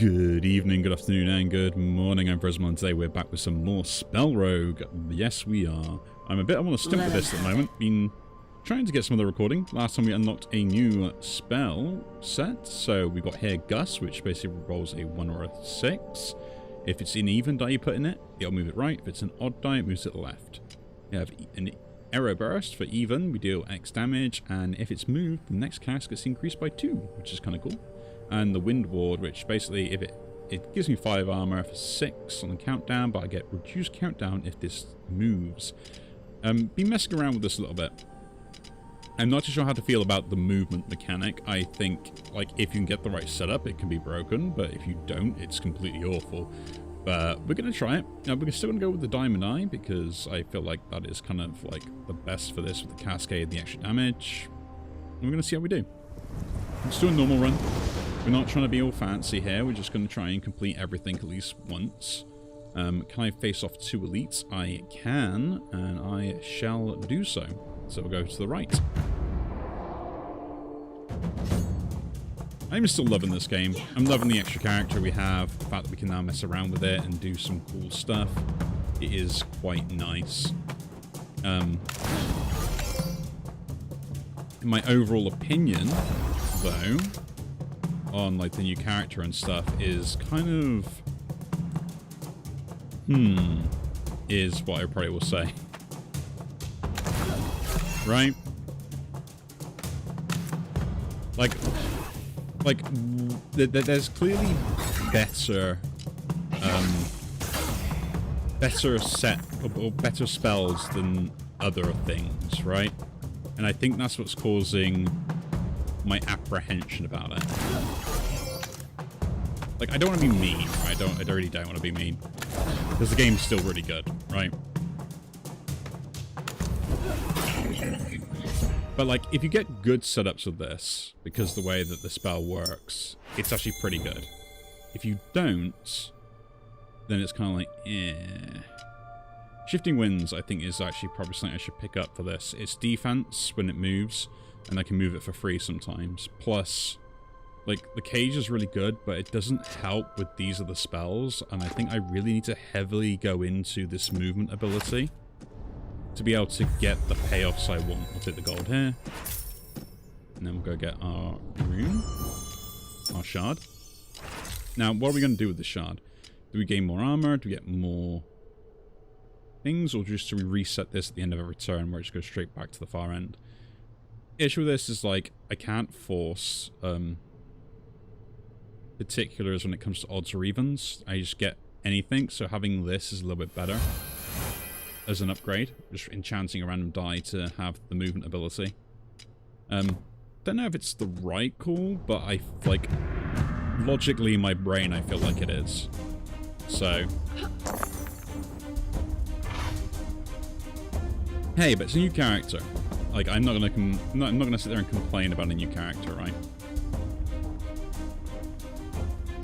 Good evening, good afternoon, and good morning. I'm Prismal, and today we're back with some more SpellRogue. Yes, we are. I'm a bit on a stint with this at the moment. Been trying to get some of the recording. Last time we unlocked a new spell set. So we've got here Gus, which basically rolls a 1 or a 6. If it's an even die you put in it, it'll move it right. If it's an odd die, it moves it left. We have an arrow burst for even. We deal X damage, and if it's moved, the next cast gets increased by 2, which is kind of cool. And the Wind Ward, which basically, if it gives me 5 armor for 6 on the countdown, but I get reduced countdown if this moves. Been messing around with this a little bit. I'm not too sure how to feel about the movement mechanic. I think, like, if you can get the right setup, it can be broken, but if you don't, it's completely awful. But we're going to try it. Now, we're still going to go with the Diamond Eye, because I feel like that is kind of, like, the best for this with the Cascade and the extra damage. And we're going to see how we do. Let's do a normal run. We're not trying to be all fancy here. We're just going to try and complete everything at least once. Can I face off 2 elites? I can, and I shall do so. So we'll go to the right. I'm still loving this game. I'm loving the extra character we have. The fact that we can now mess around with it and do some cool stuff. It is quite nice. In my overall opinion, though, on like the new character and stuff is kind of is what I probably will say. Right? Like there's clearly better set or better spells than other things, right? And I think that's what's causing my apprehension about it. Like, I don't want to be mean, right? I really don't want to be mean. Because the game's still really good, right? But, like, if you get good setups with this, because the way that the spell works, it's actually pretty good. If you don't, then it's kind of like, eh. Shifting Winds, I think, is actually probably something I should pick up for this. It's defense when it moves, and I can move it for free sometimes. Plus, like, the cage is really good, but it doesn't help with these other spells, and I think I really need to heavily go into this movement ability to be able to get the payoffs I want. We'll take the gold here, and then we'll go get our rune, our shard. Now, what are we going to do with the shard? Do we gain more armor? Do we get more things? Or just do we reset this at the end of every turn where it just goes straight back to the far end? The issue with this is, like, I can't force particulars when it comes to odds or evens. I just get anything, so having this is a little bit better as an upgrade. Just enchanting a random die to have the movement ability. Don't know if it's the right call, but I, like, logically in my brain I feel like it is. So hey, but it's a new character. Like, I'm not gonna sit there and complain about a new character, right?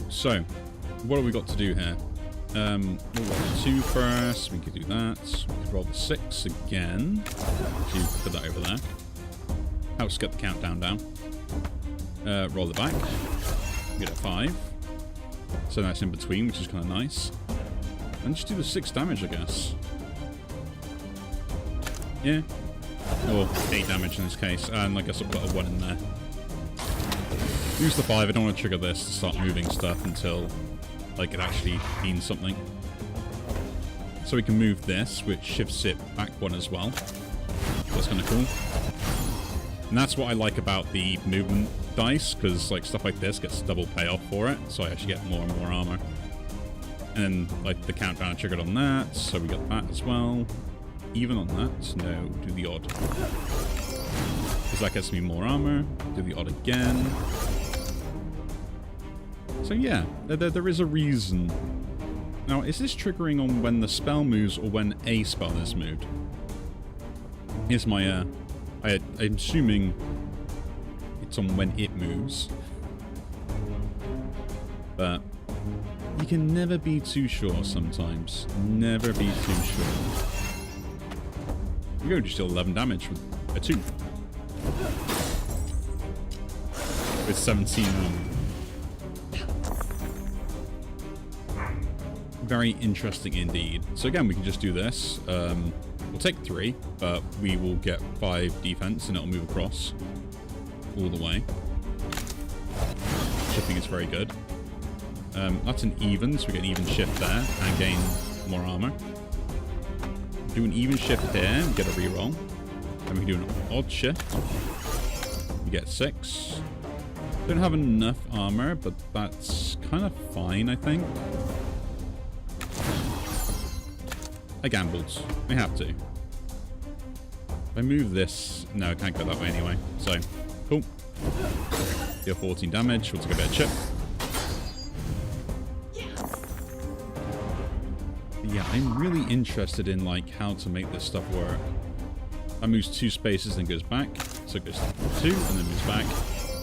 So, what have we got to do here? We'll roll the 2 first. We could do that. We could roll the 6 again. So you can put that over there. Helps get the countdown down. Roll it back. Get a 5. So that's in between, which is kind of nice. And just do the 6 damage, I guess. Yeah. Or 8 damage in this case, and I guess I'll put a 1 in there. Use the 5, I don't want to trigger this to start moving stuff until, like, it actually means something. So we can move this, which shifts it back 1 as well. That's kind of cool. And that's what I like about the movement dice, because, like, stuff like this gets double payoff for it, so I actually get more and more armor. And then, like, the countdown triggered on that, so we got that as well. Even on that, no, do the odd. Because that gets me more armor. Do the odd again. So yeah, there is a reason. Now, is this triggering on when the spell moves or when a spell is moved? Here's my, I'm assuming it's on when it moves. But you can never be too sure sometimes. Never be too sure. We're going to just deal 11 damage with a 2. With 17 on. very interesting indeed. So again, we can just do this. We'll take 3, but we will get 5 defense and it'll move across all the way. Which I think is very good. That's an even, so we get an even shift there and gain more armor. Do an even shift here, we get a reroll. Then we can do an odd shift. We get 6. Don't have enough armor, but that's kind of fine, I think. I gambled. I have to. If I move this... No, I can't go that way anyway. So, cool. Deal 14 damage. We'll take a bit of chip. Yeah, I'm really interested in, like, how to make this stuff work. That moves 2 spaces and goes back. So it goes 2 and then moves back.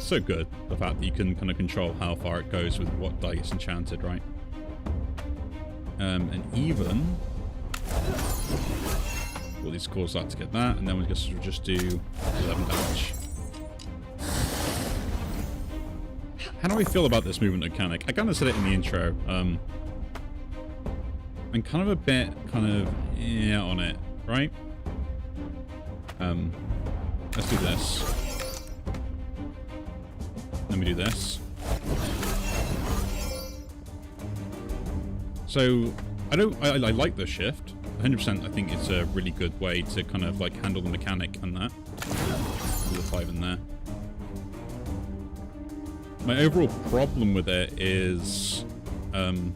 So good. The fact that you can kind of control how far it goes with what die gets enchanted, right? And even... Well, these cause that to get that, and then we just do 11 damage. How do I feel about this movement mechanic? I kind of said it in the intro. I'm kind of a bit yeah on it, right? Let's do this. Then we do this. So I like the shift. 100%. I think it's a really good way to kind of like handle the mechanic and that. Do the 5 in there. My overall problem with it is kind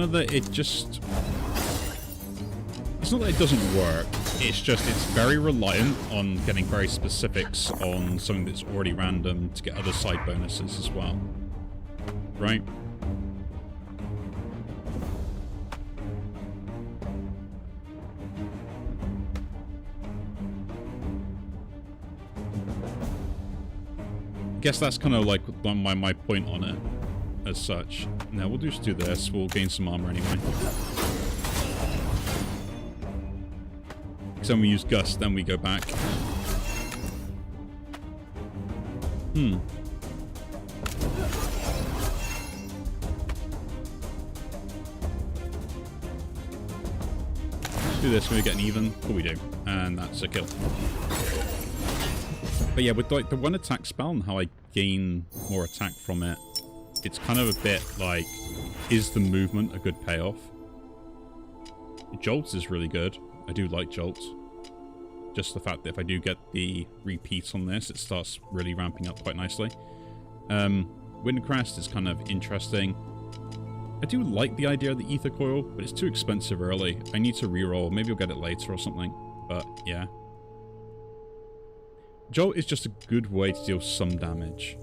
of that it just... It's not that it doesn't work, it's just it's very reliant on getting very specifics on something that's already random to get other side bonuses as well. Right? I guess that's kind of like my point on it as such. Now we'll just do this, we'll gain some armor anyway. So when we use Gust, then we go back. Do this when we get an even. Cool, we do. And that's a kill. But yeah, with like the one attack spell and how I gain more attack from it, it's kind of a bit like, is the movement a good payoff? Jolts is really good. I do like Jolts. Just the fact that if I do get the repeat on this, it starts really ramping up quite nicely. Windcrest is kind of interesting. I do like the idea of the Ether Coil, but it's too expensive early. I need to reroll. Maybe I'll get it later or something. But, yeah. Jolt is just a good way to deal some damage.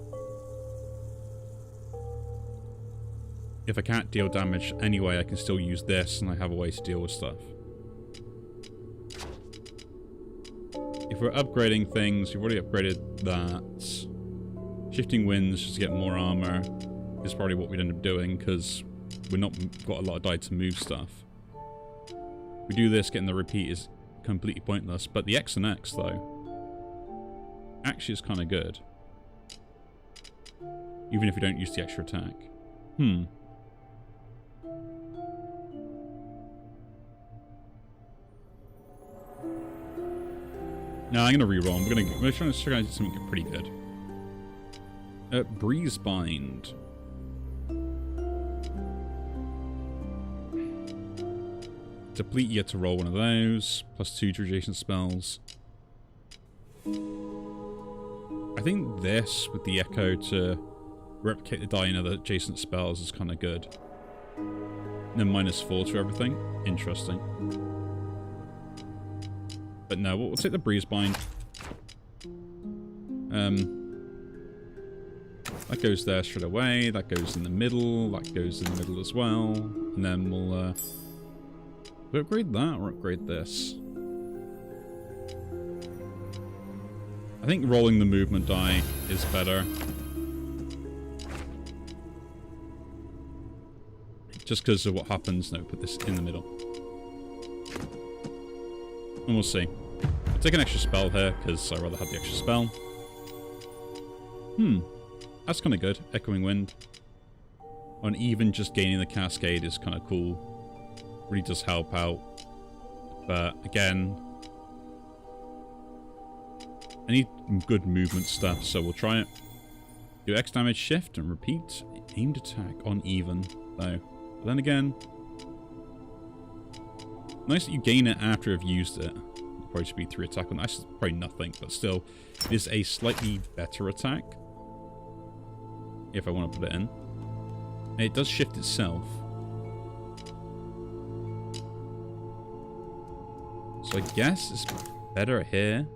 If I can't deal damage anyway, I can still use this, and I have a way to deal with stuff. If we're upgrading things, we've already upgraded that. Shifting Winds just to get more armor is probably what we'd end up doing, because we're not got a lot of die to move stuff. We do this, getting the repeat is completely pointless, but the X and X, though, actually is kind of good. Even if we don't use the extra attack. No, I'm going to reroll. We're trying to try something pretty good. Breeze Bind. Deplete, you get to roll one of those. +2 to adjacent spells. I think this, with the Echo to replicate the die in other adjacent spells, is kind of good. And then -4 to everything. Interesting. But no, we'll take the Breeze Bind. That goes there straight away. That goes in the middle. That goes in the middle as well. And then we'll upgrade that or upgrade this. I think rolling the movement die is better. Just because of what happens. No, put this in the middle. And we'll see. I'll take an extra spell here, because I'd rather have the extra spell. That's kind of good. Echoing Wind. On even just gaining the Cascade is kind of cool. Really does help out. But again, I need good movement stuff, so we'll try it. Do X damage, shift, and repeat. Aimed attack on even, though. But then again, nice that you gain it after you've used it. Probably should be 3 attack on that. That's probably nothing, but still, it is a slightly better attack. If I want to put it in. And it does shift itself. So I guess it's better here.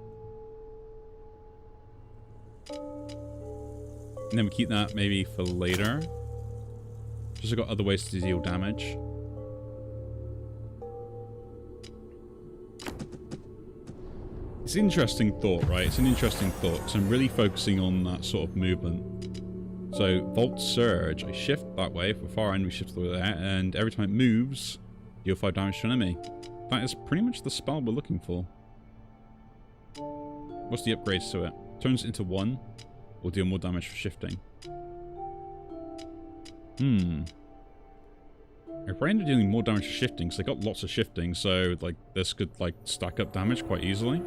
And then we keep that maybe for later. Just got other ways to deal damage. It's an interesting thought, right? It's an interesting thought, because I'm really focusing on that sort of movement. So, Volt Surge, I shift that way. For far end, we shift the way there, and every time it moves, deal 5 damage to an enemy. That is pretty much the spell we're looking for. What's the upgrades to it? Turns into 1, will deal more damage for shifting. I probably end up dealing more damage for shifting, because I got lots of shifting, so like this could like stack up damage quite easily.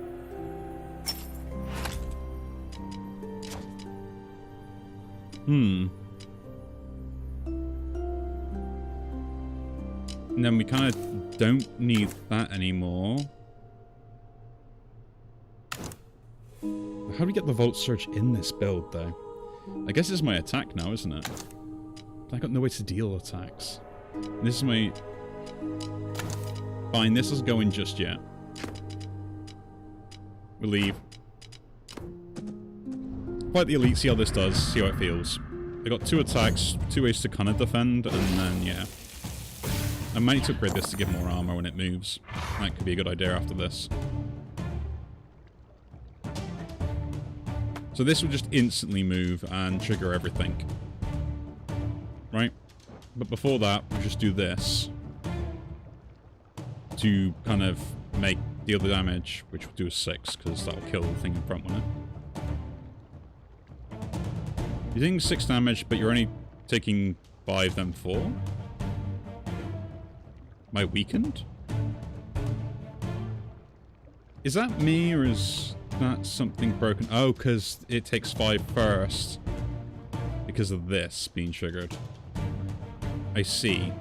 And then we kind of don't need that anymore. How do we get the Volt Surge in this build, though? I guess it's my attack now, isn't it? I got no way to deal attacks. And this is my... Fine, this is going just yet. We'll leave. Fight the elite, see how this does, see how it feels. I got 2 attacks, 2 ways to kind of defend, and then, yeah. I might need to upgrade this to give more armor when it moves. That could be a good idea after this. So this will just instantly move and trigger everything. Right? But before that, we'll just do this. To kind of deal the damage, which will do a 6, because that'll kill the thing in front, won't it? You're doing 6 damage, but you're only taking 5, then 4? Am I weakened? Is that me, or is that something broken? Oh, because it takes 5 first. Because of this being triggered. I see.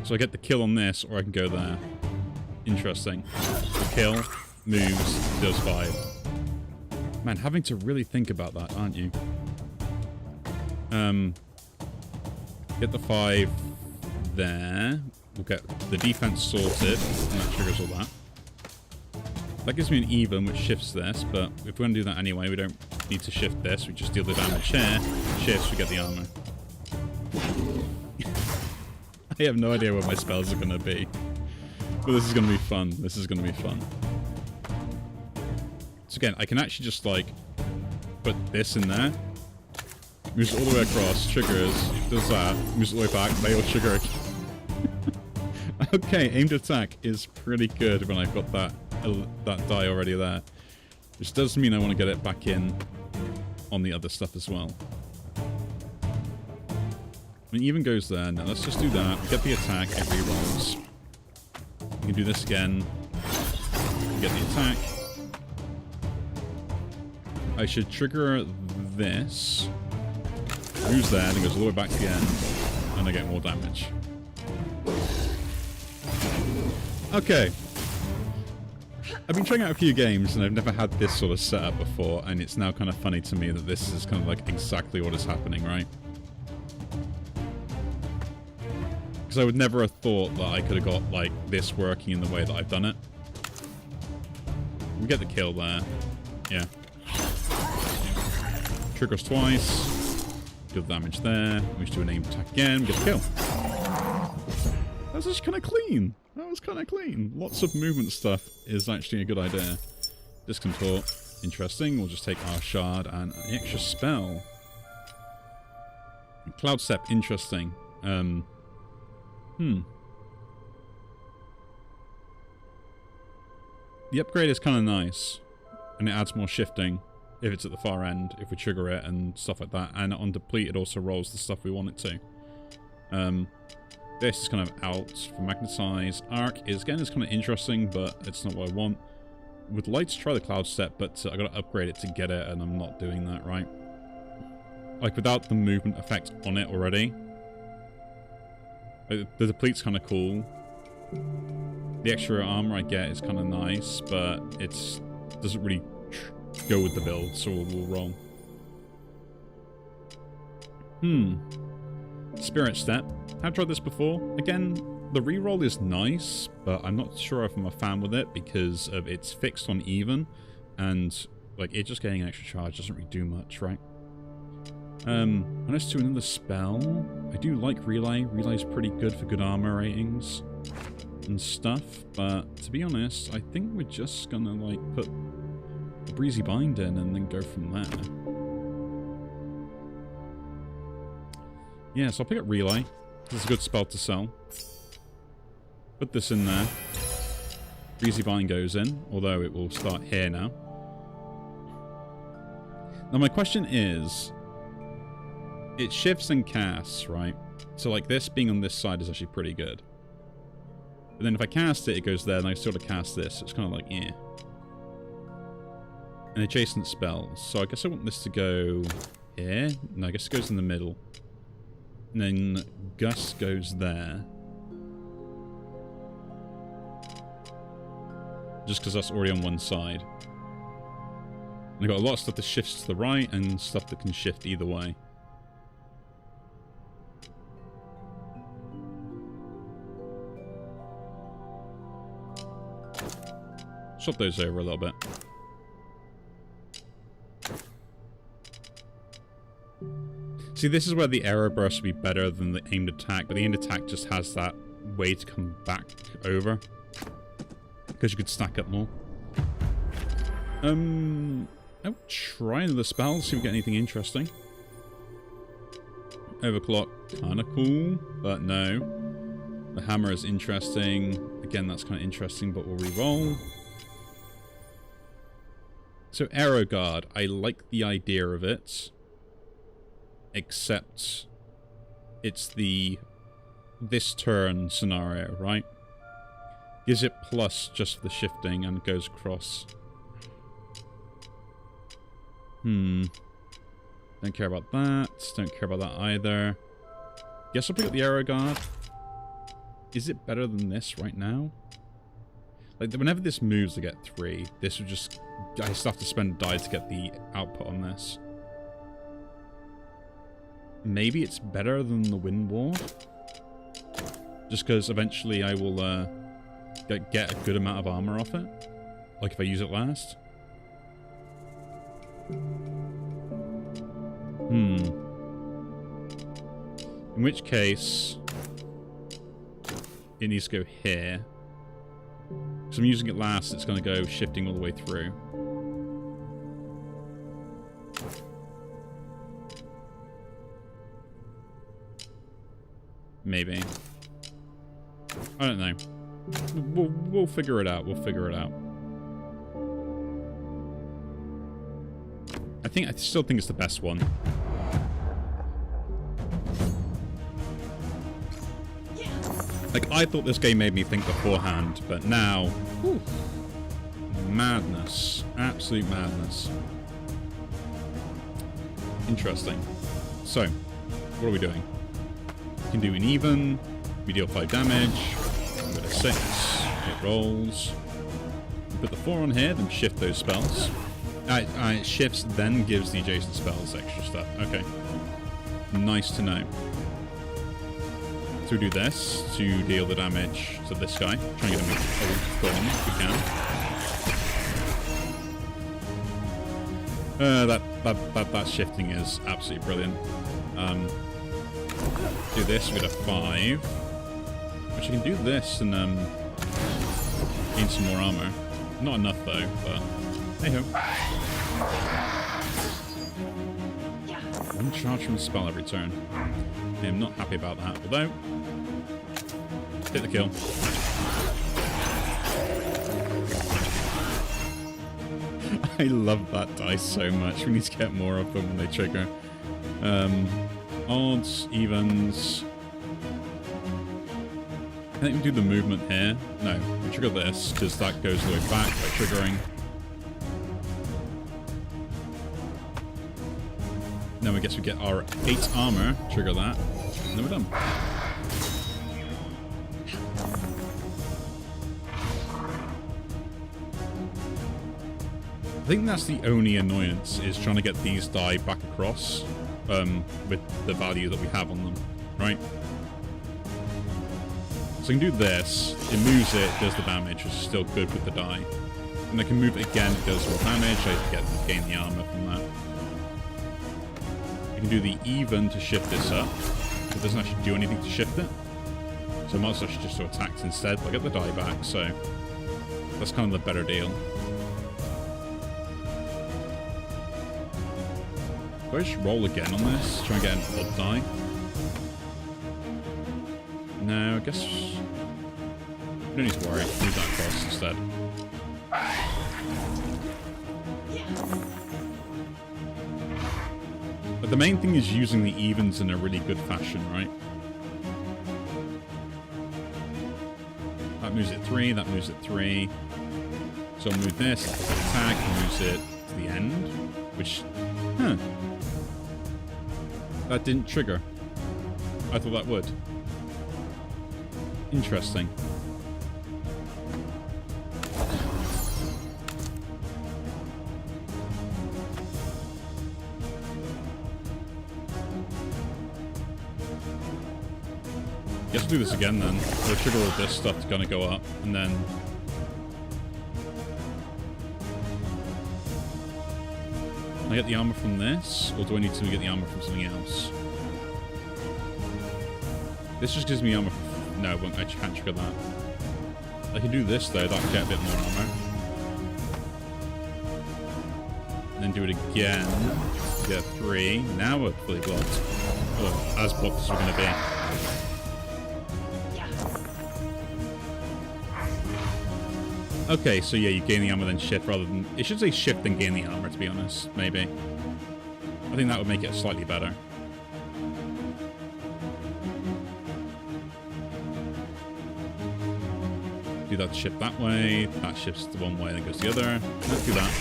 So I get the kill on this, or I can go there. Interesting. The kill, moves, does 5. Man, having to really think about that, aren't you? Get the 5 there. We'll get the defense sorted, and that triggers all that. That gives me an even, which shifts this, but if we're going to do that anyway, we don't need to shift this. We just deal the damage here. Shifts, we get the armor. I have no idea what my spells are going to be. But this is going to be fun. This is going to be fun. So again, I can actually just, like, put this in there. Moves all the way across, triggers, does that, moves all the way back, they all trigger again. Okay, aimed attack is pretty good when I've got that die already there. Which does mean I want to get it back in on the other stuff as well. I mean, even goes there. Now let's just do that. We get the attack, it rerolls. We can do this again. We get the attack. I should trigger this. Moves there, and goes all the way back to the end. And I get more damage. Okay. I've been trying out a few games, and I've never had this sort of setup before, and it's now kind of funny to me that this is kind of like exactly what is happening, right? Because I would never have thought that I could have got, like, this working in the way that I've done it. We get the kill there. Yeah. Triggers twice. Deal damage there. We just do an aim attack again. We get the kill. That's just kind of clean. That was kind of clean. Lots of movement stuff is actually a good idea. Discontort. Interesting. We'll just take our shard and an extra spell. Cloud Step. Interesting. The upgrade is kind of nice. And it adds more shifting. if it's at the far end, if we trigger it and stuff like that. And on deplete, it also rolls the stuff we want it to. This is kind of out for magnetize. Arc is, again, it's kind of interesting, but it's not what I want. Would like to try the cloud step, but I got to upgrade it to get it, and I'm not doing that, right? Like, without the movement effect on it already. The deplete's kind of cool. The extra armor I get is kind of nice, but it doesn't really go with the build, so we'll roll. Spirit Step. I've tried this before. Again, the reroll is nice, but I'm not sure if I'm a fan with it because of it's fixed on even, and like it just getting an extra charge doesn't really do much, right? Let's do another spell. I do like Relay. Relay's pretty good for good armor ratings and stuff, but to be honest, I think we're just gonna like put a Breezy Bind in and then go from there. Yeah, so I'll pick up Relay. This is a good spell to sell. Put this in there. Breezy Bind goes in, although it will start here now. Now my question is, it shifts and casts, right? So like this being on this side is actually pretty good. But then if I cast it, it goes there, and I sort of cast this. So it's kind of like, yeah. And adjacent spells. So I guess I want this to go here. No, I guess it goes in the middle. And then Gust goes there. Just because that's already on one side. And I've got a lot of stuff that shifts to the right and stuff that can shift either way. Swap those over a little bit. See, this is where the arrow burst would be better than the aimed attack, but the aimed attack just has that way to come back over. Because you could stack up more. I'll try another spell, see if we get anything interesting. Overclock, kinda cool, but no. The hammer is interesting. Again, that's kind of interesting, but we'll re-roll. So Arrow Guard, I like the idea of it. Except it's this turn scenario, right? Gives it plus just for the shifting and goes across. Don't care about that. Don't care about that either. Guess I'll pick up the Arrow Guard. Is it better than this right now? Like, whenever this moves, I get 3. This would just... I just have to spend a die to get the output on this. Maybe it's better than the Wind Ward. Just because eventually I will get a good amount of armor off it. Like if I use it last. In which case, it needs to go here. Because I'm using it last, it's going to go shifting all the way through. Maybe. I don't know. We'll figure it out. We'll figure it out. I still think it's the best one. Like, I thought this game made me think beforehand, but now... Whew, madness. Absolute madness. Interesting. So, what are we doing? We can do an even. We deal 5 damage. We got a 6. It rolls. We put the 4 on here, then shift those spells. It shifts, then gives the adjacent spells extra stuff. Okay. Nice to know. So we do this to deal the damage to this guy. Try and get him old thorn if we can. That shifting is absolutely brilliant. Do this with a 5. Which I can do this and gain some more armor. Not enough though, but hey ho. 1 charge from a spell every turn. I am not happy about that, although hit the kill. I love that dice so much. We need to get more of them when they trigger. Odds, evens. I think we do the movement here. No, we trigger this because that goes the way back by triggering. Then I guess we get our 8 armor, trigger that, and then we're done. I think that's the only annoyance, is trying to get these die back across with the value that we have on them, right? So I can do this, it moves it, does the damage, which is still good with the die. And I can move it again, it does more damage, I gain the armor from that. I can do the even to shift this up. It doesn't actually do anything to shift it. So I might as well just do attacks instead, but I get the die back, so that's kind of the better deal. Do I just roll again on this? Try and get an odd die? No, I guess... we don't need to worry. Move that across instead. But the main thing is using the evens in a really good fashion, right? That moves it 3, that moves it 3. So I'll move this, attack, moves it to the end. Which... huh. That didn't trigger. I thought that would. Interesting. Guess we'll do this again then. We'll trigger all this stuff to kind of go up, and then... Can I get the armor from this, or do I need to get the armor from something else? This just gives me armor from... no, I can't trigger that. I can do this though, that'll get a bit more armor. And then do it again. Get 3. Now we're fully blocked. Oh, as blocked as we're going to be. Okay, so yeah, you gain the armor then shift rather than... it should say shift then gain the armor, to be honest. Maybe. I think that would make it slightly better. Do that shift that way. That shifts to one way, then goes the other. Let's do that.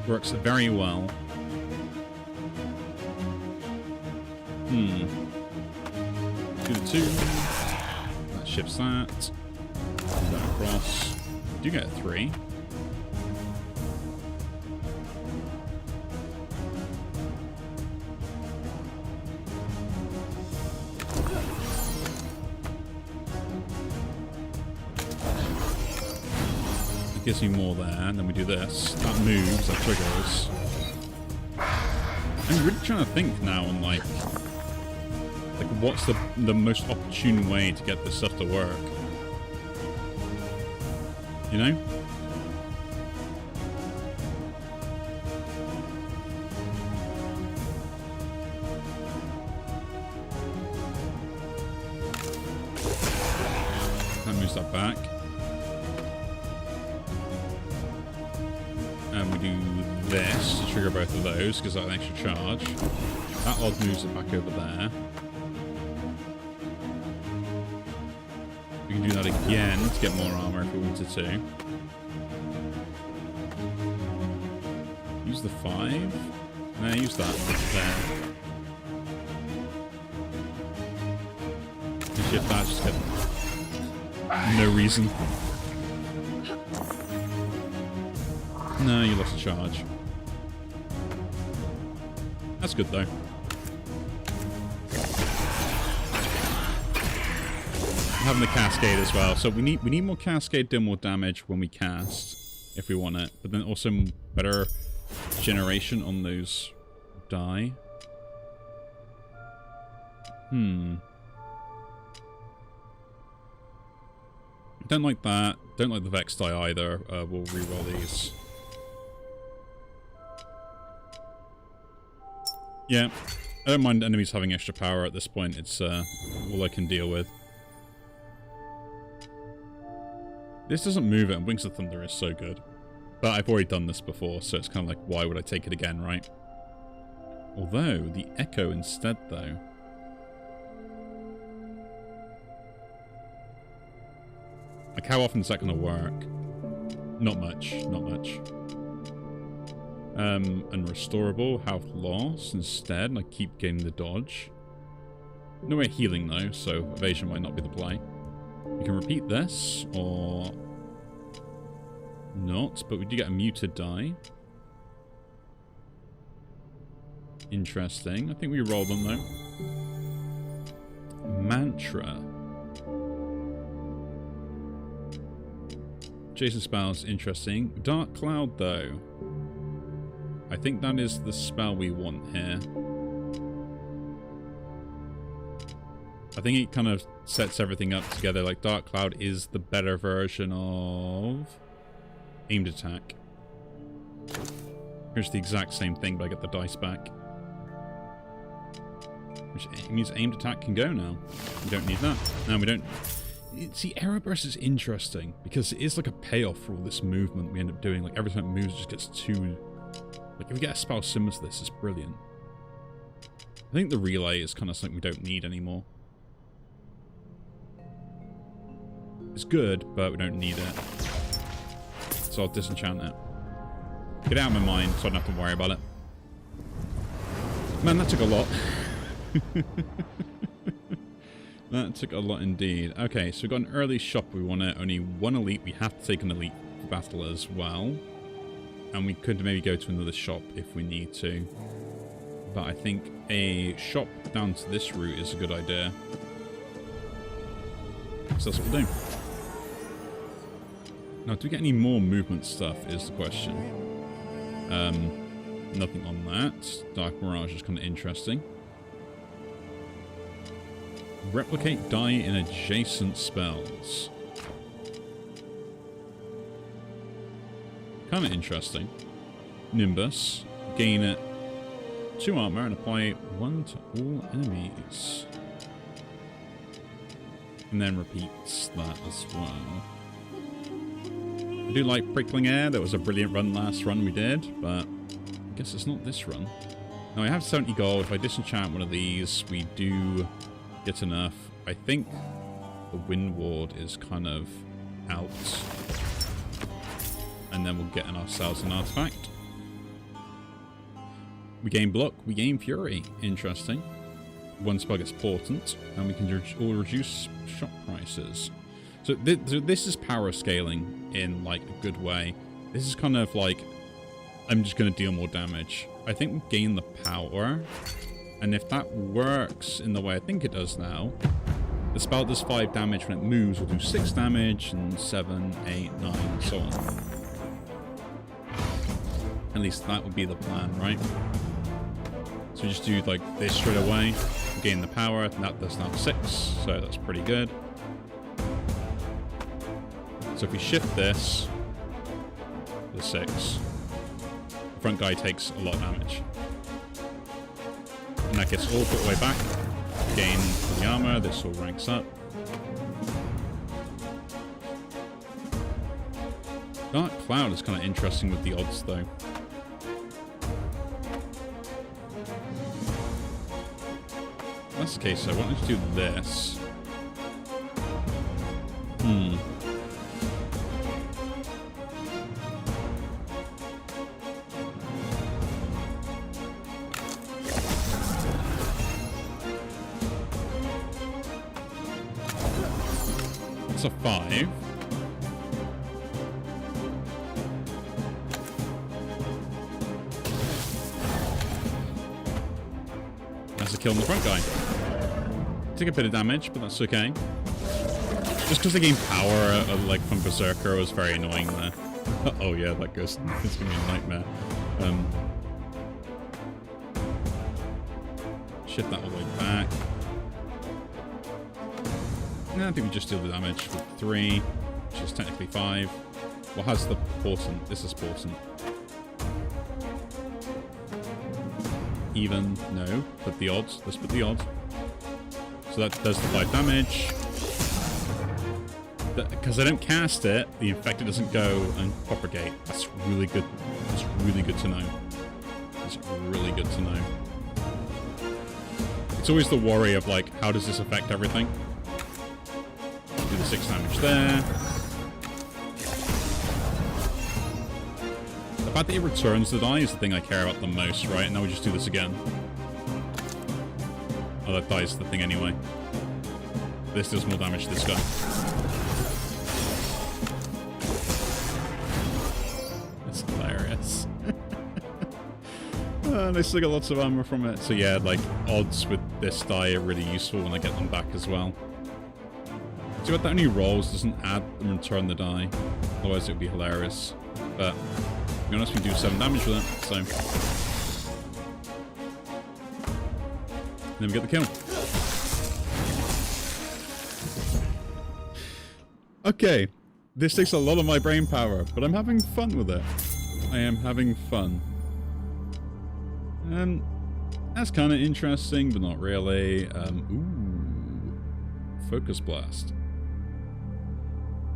Works very well. Do the 2. That shifts that. Move that across. We do get a 3. It gives me more there, and then we do this. That moves, that triggers. I'm really trying to think now on like what's the most opportune way to get this stuff to work. You know? That moves that back. And we do this to trigger both of those, because that's an extra charge. That odd moves it back over there. We can do that again to get more armor if we wanted to. Use the 5. No, use that there. Shift that, just get no reason. No, you lost a charge. That's good though. Having the cascade as well, so we need more cascade, do more damage when we cast, if we want it, but then also better generation on those die. Don't like that. Don't like the Vex die either. We'll reroll these. Yeah, I don't mind enemies having extra power at this point. It's all I can deal with. This doesn't move it, and Wings of Thunder is so good. But I've already done this before, so it's kind of like, why would I take it again, right? Although, the Echo instead, though. Like, how often is that going to work? Not much, not much. Unrestorable, health loss instead, and I keep getting the dodge. No way healing, though, so evasion might not be the play. We can repeat this, or not, but we do get a muted die. Interesting. I think we roll them, though. Mantra. Jason spells, interesting. Dark Cloud, though. I think that is the spell we want here. I think it kind of sets everything up together. Like, Dark Cloud is the better version of aimed attack. Here's the exact same thing, but I get the dice back. Which means aimed attack can go now. We don't need that. No, we don't. See, Arrow Burst is interesting because it is like a payoff for all this movement we end up doing. Like, every time it moves, it just gets too... Like, if we get a spell similar to this, it's brilliant. I think the relay is kind of something we don't need anymore. It's good, but we don't need it. So I'll disenchant it. Get it out of my mind so I don't have to worry about it. Man, that took a lot. That took a lot indeed. Okay, so we've got an early shop we want it. Only one elite. We have to take an elite for battle as well. And we could maybe go to another shop if we need to. But I think a shop down to this route is a good idea. So that's what we'll do. Now, do we get any more movement stuff is the question. Nothing on that. Dark Mirage is kind of interesting. Replicate die in adjacent spells. Kind of interesting. Nimbus. Gain it 2 armor and apply 1 to all enemies. And then repeats that as well. I do like Prickling Air. That was a brilliant run last run we did, but I guess it's not this run. Now I have 70 gold. If I disenchant one of these, we do get enough. I think the Wind Ward is kind of out. And then we'll get in ourselves an artifact. We gain block, we gain fury. Interesting. One spell gets portent, and we can reduce shop prices. So this is power scaling in like a good way. This is kind of like, I'm just going to deal more damage. I think we gain the power. And if that works in the way I think it does now, the spell does 5 damage when it moves. We'll do 6 damage and 7, 8, 9, and so on. At least that would be the plan, right? So we just do like this straight away. Gain the power, and that does now 6, so that's pretty good. So if we shift this to 6, the front guy takes a lot of damage. And that gets all put away back. Gain the armor, this all ranks up. Dark Cloud is kind of interesting with the odds though. If that's the case, I wanted to do this. That's a 5. That's a kill on the front guy. Take a bit of damage, but that's okay. Just because they gain power, like from Berserker, was very annoying there. Oh yeah, that ghost is gonna be a nightmare. Shift that all the way back. No, I think we just deal the damage with 3, which is technically 5. What has the portent? This is portent. Even, no. Put the odds. Let's put the odds. So that does the 5 damage. because I don't cast it, the infected doesn't go and propagate. That's really good. That's really good to know. That's really good to know. It's always the worry of like, how does this affect everything? Do the 6 damage there. The fact that it returns the die is the thing I care about the most, right? And now we just do this again. Oh, that die is the thing anyway. This does more damage to this guy. That's hilarious. And I still get lots of armor from it. So yeah, like, odds with this die are really useful when I get them back as well. See what that only rolls, doesn't add and return the die. Otherwise it would be hilarious. But, to be honest, we do 7 damage with it, so... Then we get the kill. Okay, this takes a lot of my brain power, but I'm having fun with it. I am having fun. That's kind of interesting, but not really. Ooh, Focus Blast.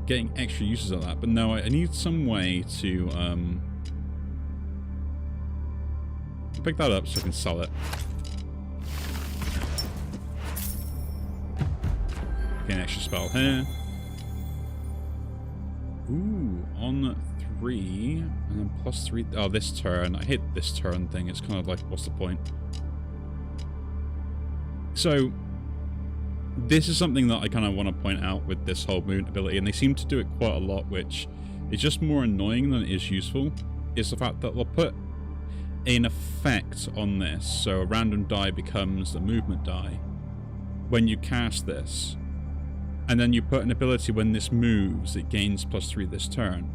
Getting extra uses of that, but no, I need some way to pick that up so I can sell it. Get an extra spell here. Ooh, on 3, and then +3. Oh, this turn. I hate this turn thing. It's kind of like, what's the point? So, this is something that I kind of want to point out with this whole movement ability, and they seem to do it quite a lot, which is just more annoying than it is useful, is the fact that they'll put an effect on this. So a random die becomes a movement die when you cast this. And then you put an ability when this moves, it gains +3 this turn,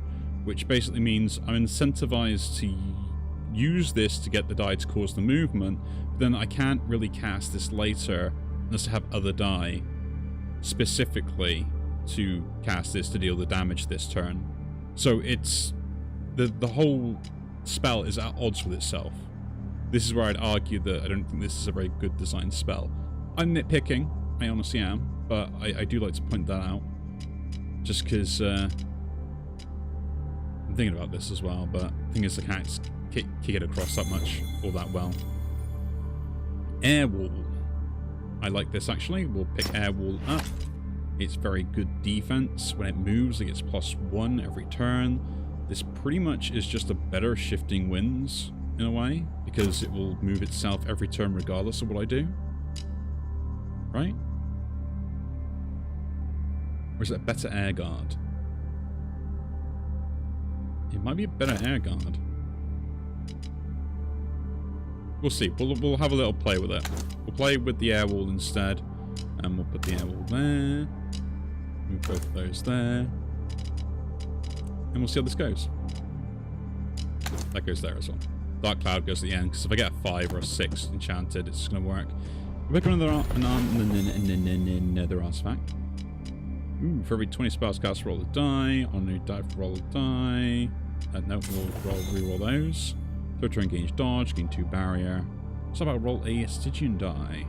which basically means I'm incentivized to use this to get the die to cause the movement, but then I can't really cast this later unless I have other die specifically to cast this to deal the damage this turn. So it's... the whole spell is at odds with itself. This is where I'd argue that I don't think this is a very good designed spell. I'm nitpicking, I honestly am. But I do like to point that out, just because I'm thinking about this as well, but the thing is I can't kick it across that much or that well. Air Wall. I like this actually. We'll pick Air Wall up. It's very good defense. When it moves, it gets +1 every turn. This pretty much is just a better shifting winds in a way, because it will move itself every turn regardless of what I do. Right? Or is it a better air guard? It might be a better air guard. We'll see. We'll have a little play with it. We'll play with the air wall instead. And we'll put the air wall there. Move both of those there. And we'll see how this goes. That goes there as well. Dark Cloud goes at the end, because if I get a 5 or a 6 enchanted, it's going to work. We'll pick another artifact. Ooh, for every 20 spells cast, roll a die. On a new die, roll a die. No, we'll reroll those. Third turn, gain dodge, gain 2 barrier. So how about roll a Stygian die?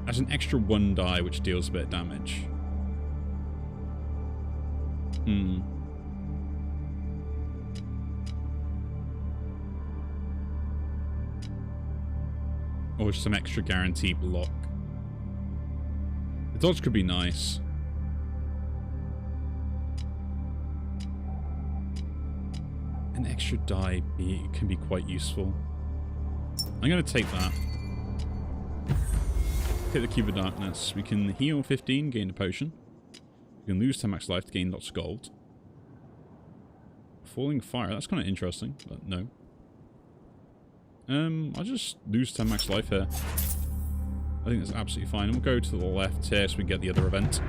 As an extra 1 die, which deals a bit of damage. Or some extra guaranteed block. The dodge could be nice. An extra die can be quite useful. I'm going to take that. Take the Cube of Darkness. We can heal 15, gain a potion. We can lose 10 max life to gain lots of gold. Falling Fire, that's kind of interesting, but no. I'll just lose 10 max life here. I think that's absolutely fine. And we'll go to the left here so we can get the other event.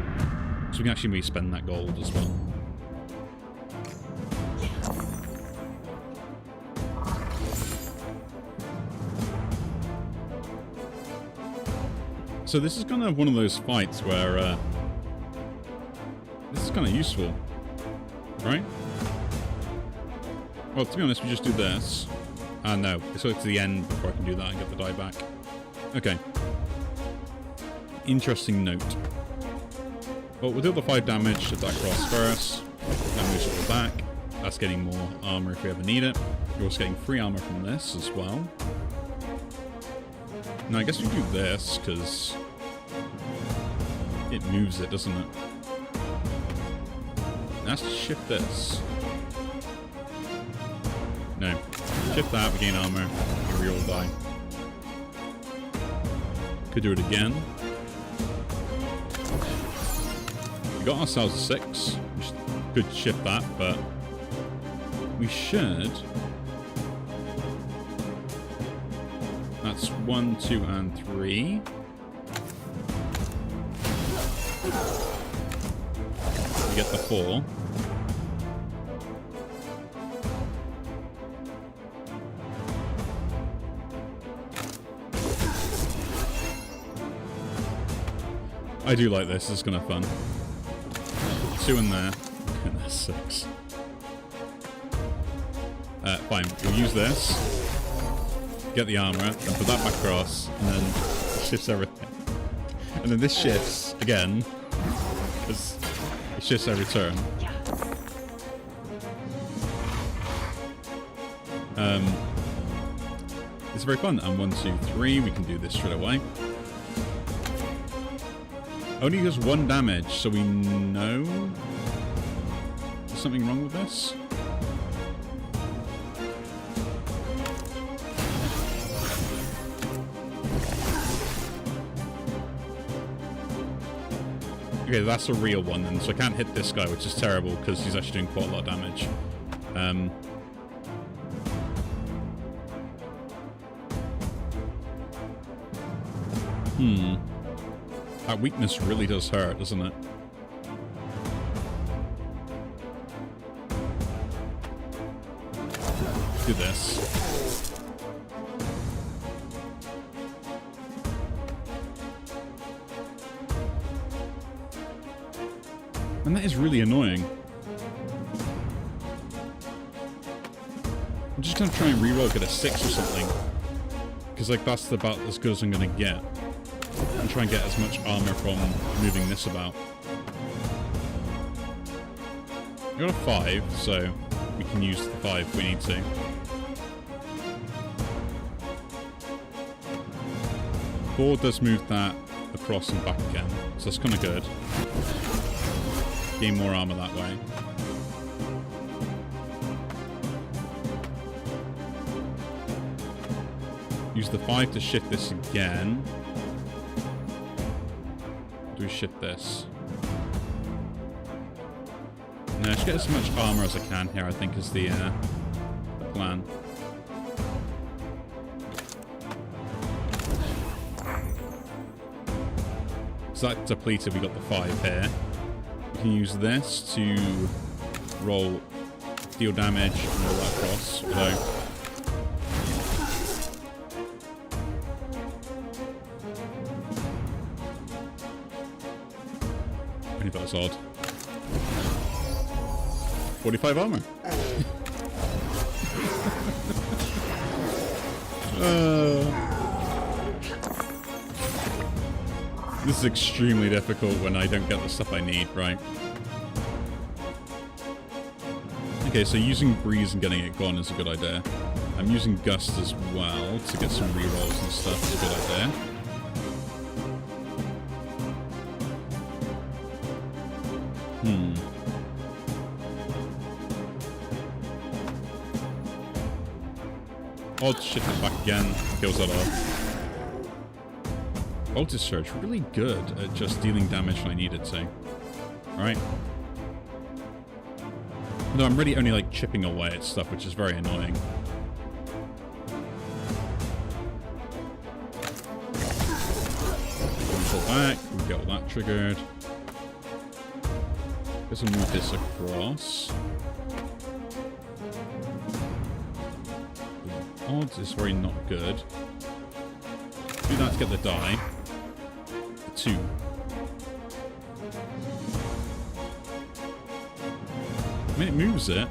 So we can actually re-spend that gold as well. So this is kind of one of those fights where this is kind of useful, right? Well, to be honest, we just do this. No, it's to the end before I can do that and get the die back. Okay. Interesting note. Well, we'll deal the 5 damage to that cross first. Then move it back. That's getting more armor if we ever need it. You're also getting free armor from this as well. Now, I guess we do this, because it moves it, doesn't it? Let's shift this. No. Shift that, we gain armor, we reroll die. Could do it again. We got ourselves a 6. We could shift that, but we should. That's 1, 2, and 3. We get the 4. I do like this. It's kind of fun. 2 in there. And that's 6. Fine. We'll use this. Get the armor. And put that back across. And then it shifts everything. And then this shifts again. It shifts every turn. It's very fun. And 1, 2, 3. We can do this straight away. Only does 1 damage, so we know there's something wrong with this. Okay, that's a real one then, so I can't hit this guy, which is terrible because he's actually doing quite a lot of damage. That weakness really does hurt, doesn't it? Do this. And that is really annoying. I'm just gonna try and reroll, get a 6 or something. Because like that's about as good as I'm gonna get. And try and get as much armor from moving this about. I got a 5, so we can use the 5 if we need to. Four does move that across and back again, so that's kind of good. Gain more armor that way. Use the 5 to shift this again. Do we shift this? No, I should get as much armor as I can here, I think, is the plan. So that depleted, we got the 5 here. We can use this to roll, deal damage, and roll that across. Although, I think that was odd. 45 armor. This is extremely difficult when I don't get the stuff I need, right? Okay, so using Breeze and getting it gone is a good idea. I'm using Gust as well to get some rerolls and stuff is a good idea. I'll shift it back again, kills that off. Voltage Surge, really good at just dealing damage when I need it to. Alright. No, I'm really only like chipping away at stuff, which is very annoying. Pull back, we get all that triggered. Guess I'll move this across. Odds is very not good. Do that to get the die. 2. I mean, it moves it.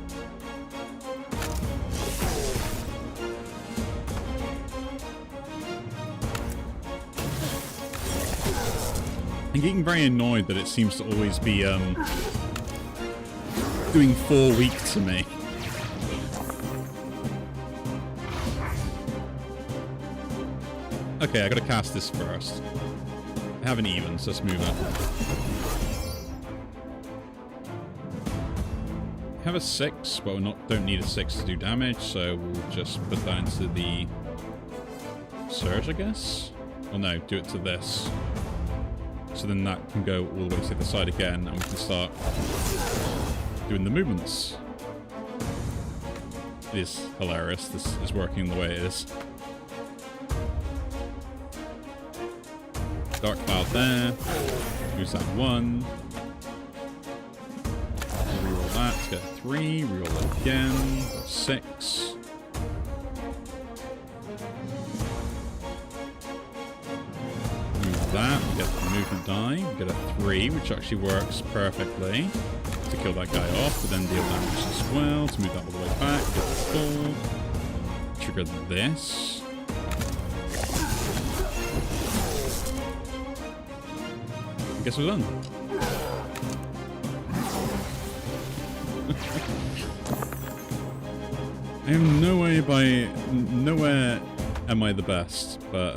I think I'm getting very annoyed that it seems to always be doing 4 weak to me. Okay, I gotta cast this first. I have an even, so let's move it. I have a 6, but we don't need a 6 to do damage, so we'll just put that into the surge, I guess? Oh no, do it to this. So then that can go all the way to the other side again, and we can start doing the movements. It is hilarious. This is working the way it is. Dark Cloud there. Use that 1. Reroll that to get a 3. Reroll it again. 6. Move that. We get the movement die. We get a 3, which actually works perfectly to kill that guy off, but then deal damage as well. To move that all the way back. Get the 4. Trigger this. I guess we're done. I am nowhere am I the best, but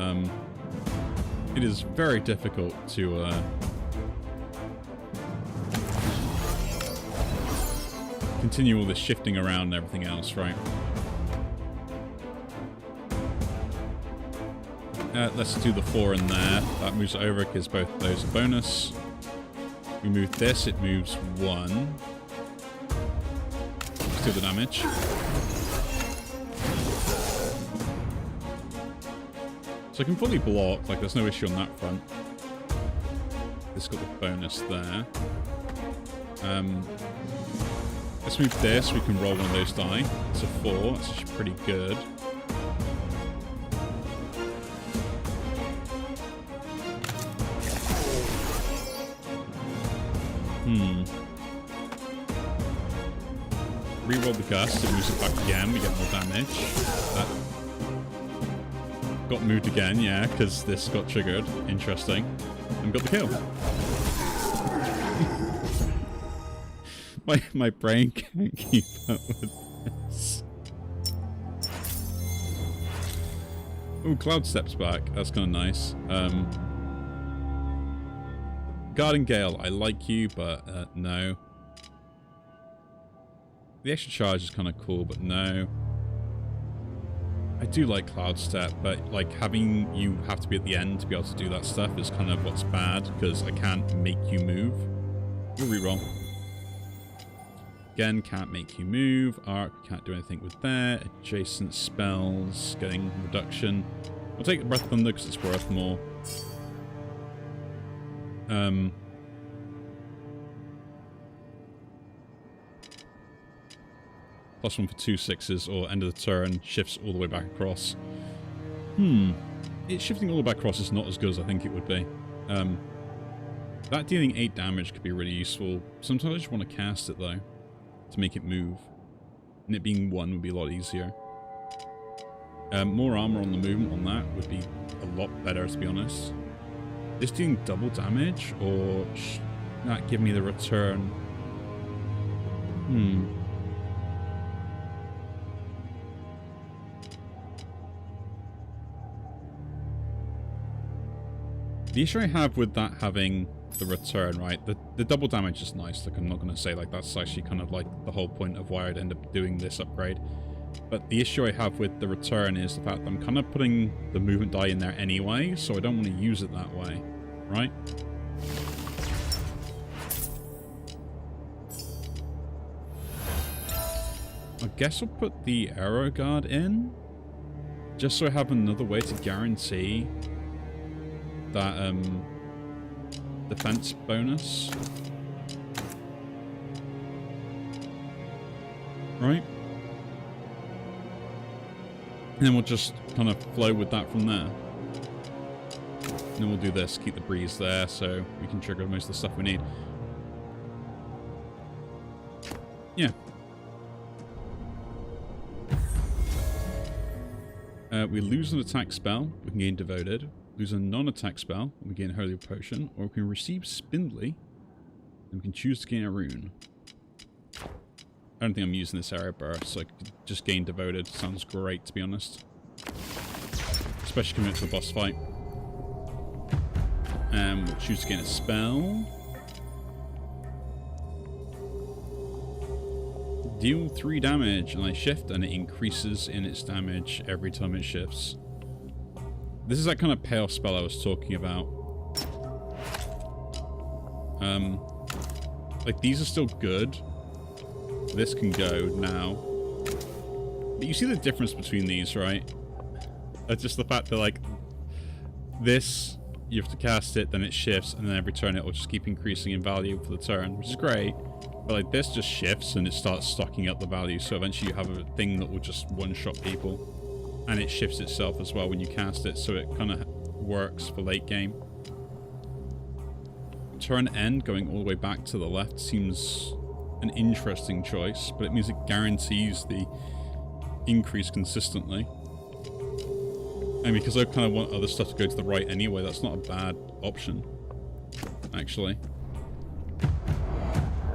it is very difficult to continue all this shifting around and everything else, right? Let's do the 4 in there. That moves it over because both of those are bonus. We move this, it moves 1. Let's do the damage. So I can fully block, like there's no issue on that front. It's got the bonus there. Let's move this, we can roll one of those die. It's a 4, that's actually pretty good. Reroll the gust, it moves it back again, we get more damage. That got moved again, yeah, because this got triggered. Interesting. And got the kill. my brain can't keep up with this. Ooh, Cloud steps back. That's kind of nice. Guardian Gale, I like you, but no. The extra charge is kind of cool, but no. I do like Cloud Step, but like having you have to be at the end to be able to do that stuff is kind of what's bad, because I can't make you move. We'll reroll. Again, can't make you move. Arc, can't do anything with there. Adjacent spells, getting reduction. I'll take the Breath of Thunder because it's worth more. +1 for 2 6s, or end of the turn, shifts all the way back across. It's shifting all the way back across is not as good as I think it would be. That dealing 8 damage could be really useful. Sometimes I just want to cast it though, to make it move. And it being 1 would be a lot easier. More armor on the movement on that would be a lot better, to be honest. This doing double damage, or not give me the return? The issue I have with that having the return, right? The double damage is nice. Like, I'm not going to say like that's actually kind of like the whole point of why I'd end up doing this upgrade. But the issue I have with the return is the fact that I'm kind of putting the movement die in there anyway, so I don't want to use it that way, right? I guess I'll put the Arrow Guard in, just so I have another way to guarantee that defense bonus. Right? And then we'll just kind of flow with that from there. And then we'll do this, keep the breeze there, so we can trigger most of the stuff we need. Yeah. We lose an attack spell, we can gain Devoted. Lose a non-attack spell, and we gain a Holy Potion, or we can receive Spindly, and we can choose to gain a rune. I don't think I'm using this area burst, so I could just gain Devoted. Sounds great, to be honest. Especially coming into a boss fight. We'll choose to gain a spell. Deal 3 damage, and I shift, and it increases in its damage every time it shifts. This is that kind of payoff spell I was talking about. Like, these are still good. This can go now. But you see the difference between these, right? It's just the fact that, like, this, you have to cast it, then it shifts, and then every turn it will just keep increasing in value for the turn, which is great. But, like, this just shifts, and it starts stocking up the value, so eventually you have a thing that will just one-shot people. And it shifts itself as well when you cast it, so it kind of works for late game. Turn end, going all the way back to the left, seems an interesting choice, but it means it guarantees the increase consistently. And because I kind of want other stuff to go to the right anyway, that's not a bad option, actually.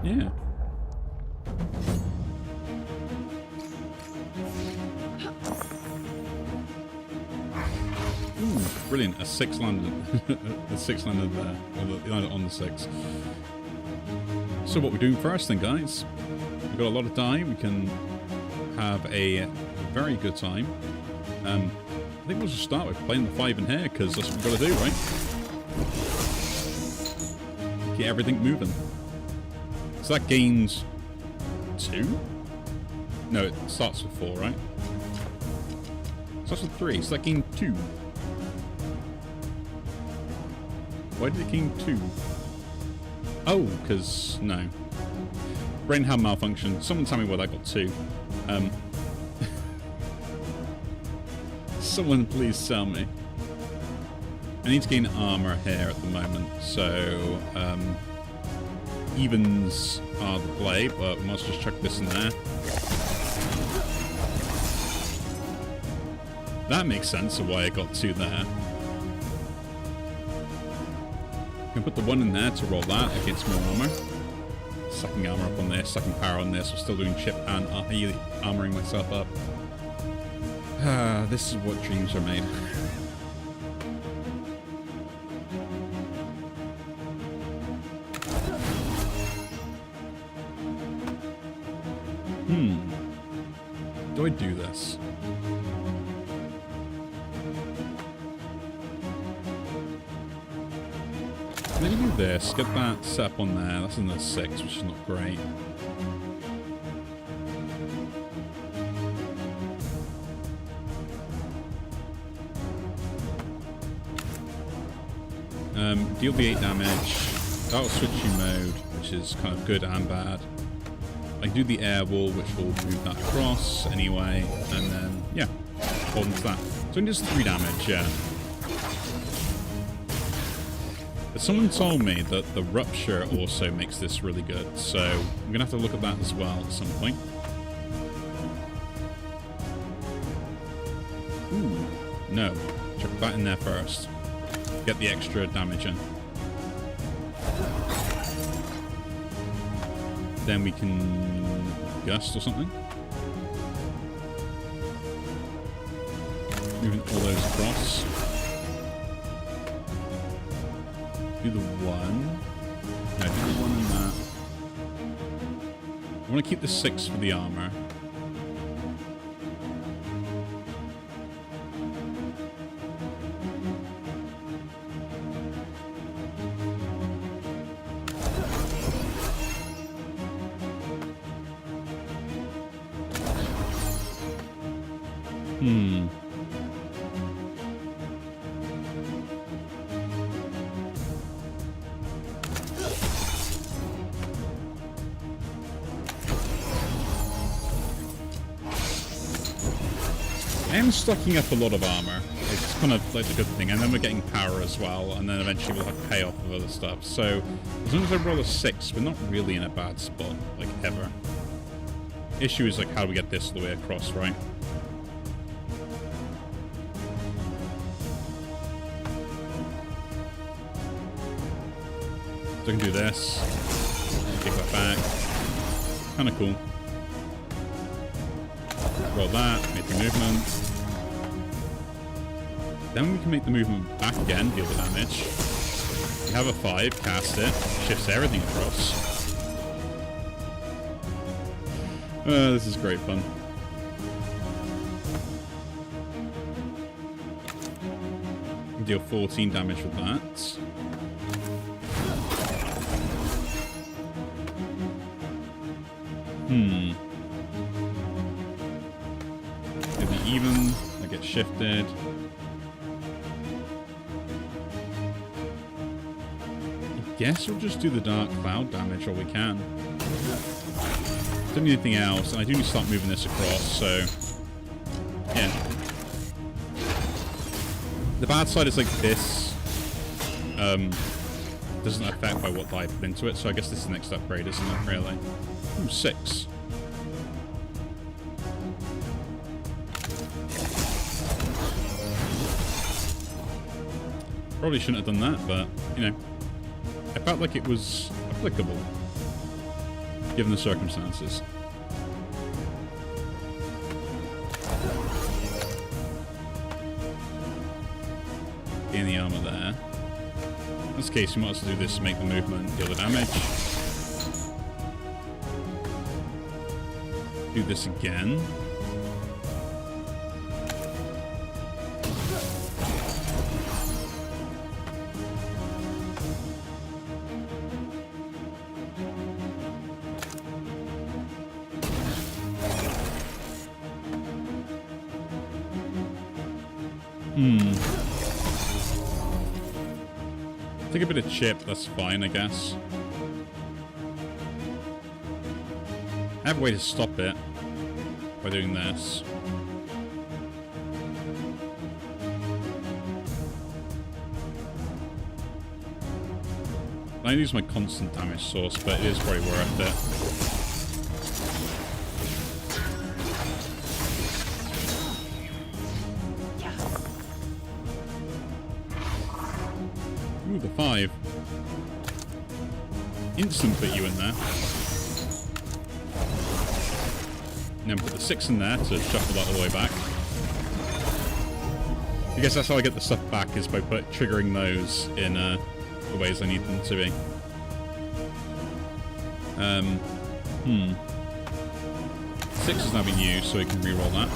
Yeah. Ooh, brilliant. A 6 landed. A 6 landed there. Landed on the 6. So what we're doing first then, guys. We've got a lot of die. We can have a very good time. I think we'll just start with playing the 5 in here, because that's what we've got to do, right? Get everything moving. So that gains 2? No, it starts with 4, right? It starts with 3, so that gained 2. Why did it gain 2? Oh, because... no. Brain had malfunction. Someone tell me why that got 2. Someone please tell me. I need to gain armor here at the moment, so... evens are the play, but we must just chuck this in there. That makes sense of why I got 2 there. I can put the 1 in there to roll that against more armor. Sucking armor up on this, sucking power on this. We're still doing chip and armoring myself up. This is what dreams are made. Do I do this? Maybe do this. Get that set up on there. That's in the 6, which is not great. Deal the 8 damage. That'll switch you mode, which is kind of good and bad. I can do the air wall, which will move that across anyway, and then, yeah, hold on to that. So it does 3 damage, yeah. But someone told me that the Rupture also makes this really good, so I'm going to have to look at that as well at some point. Ooh, no. Chuck that in there first. Get the extra damage in. Then we can gust or something. Moving all those across. Do the 1. No, do the 1 and that. I want to keep the 6 for the armor. I am stocking up a lot of armor. It's kind of like a good thing. And then we're getting power as well. And then eventually we'll have payoff of other stuff. So as long as I roll a 6, we're not really in a bad spot, like, ever. Issue is, like, how do we get this all the way across, right? So I can do this. Take that back. Kind of cool. Roll that. Make the movement. Then we can make the movement back again. Deal the damage. We have a 5. Cast it. Shifts everything across. This is great fun. Deal 14 damage with that. It'll be even. I get shifted. I guess we'll just do the dark cloud damage all we can. Don't need anything else, and I do need to start moving this across, so yeah. The bad side is like this doesn't affect by what die I put into it, so I guess this is the next upgrade, isn't it, really? Ooh, 6. Probably shouldn't have done that, but, you know, I felt like it was applicable, given the circumstances. In the armor there. In this case, we might as well do this to make the movement, deal the damage. Do this again. Take a bit of chip, that's fine, I guess. I have a way to stop it by doing this. I use my constant damage source, but it is probably worth it. Ooh, the 5. Instant put you in there. And then put the 6 in there to shuffle that all the way back. I guess that's how I get the stuff back, is by triggering those in the ways I need them to be. 6 has now been used, so we can reroll that.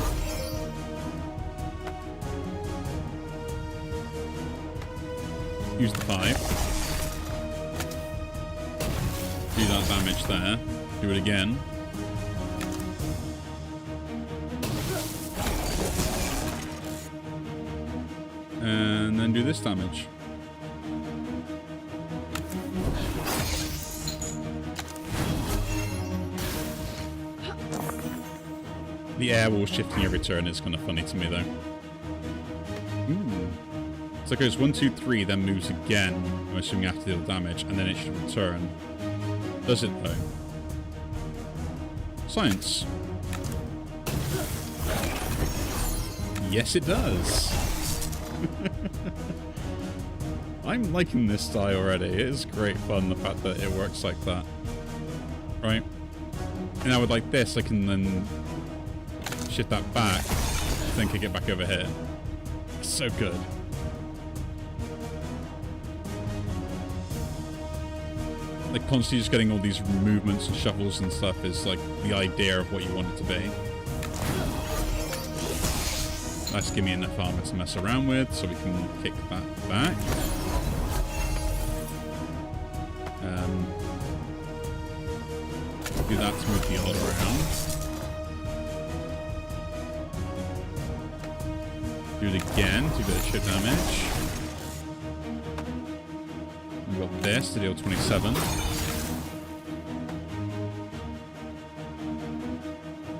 Use the 5. Do that damage there. Do it again. And then do this damage. The air wall shifting every turn is kind of funny to me, though. Ooh. So it goes 1, 2, 3, then moves again. I'm assuming after the damage, and then it should return. Does it, though? Science. Yes, it does. I'm liking this die already. It is great fun, the fact that it works like that. Right? And now with like this, I can then shift that back, then kick it back over here. It's so good. Like constantly just getting all these movements and shuffles and stuff is like the idea of what you want it to be. That's give me enough armor to mess around with, so we can kick that back. Do that to move the other around. Do it again to do a chip damage. We've got this to deal 27.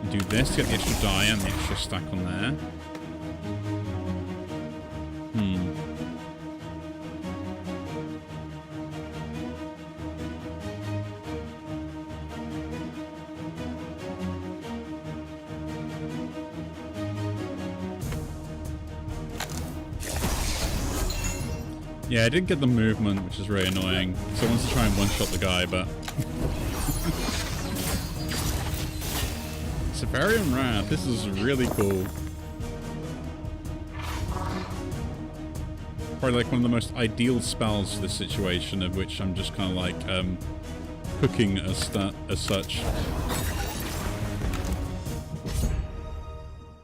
And do this to get the extra die and the extra stack on there. Yeah, I didn't get the movement, which is really annoying. So I wanted to try and one-shot the guy, but... Severian Wrath, this is really cool. Probably like one of the most ideal spells for this situation, of which I'm just kind of like cooking as such.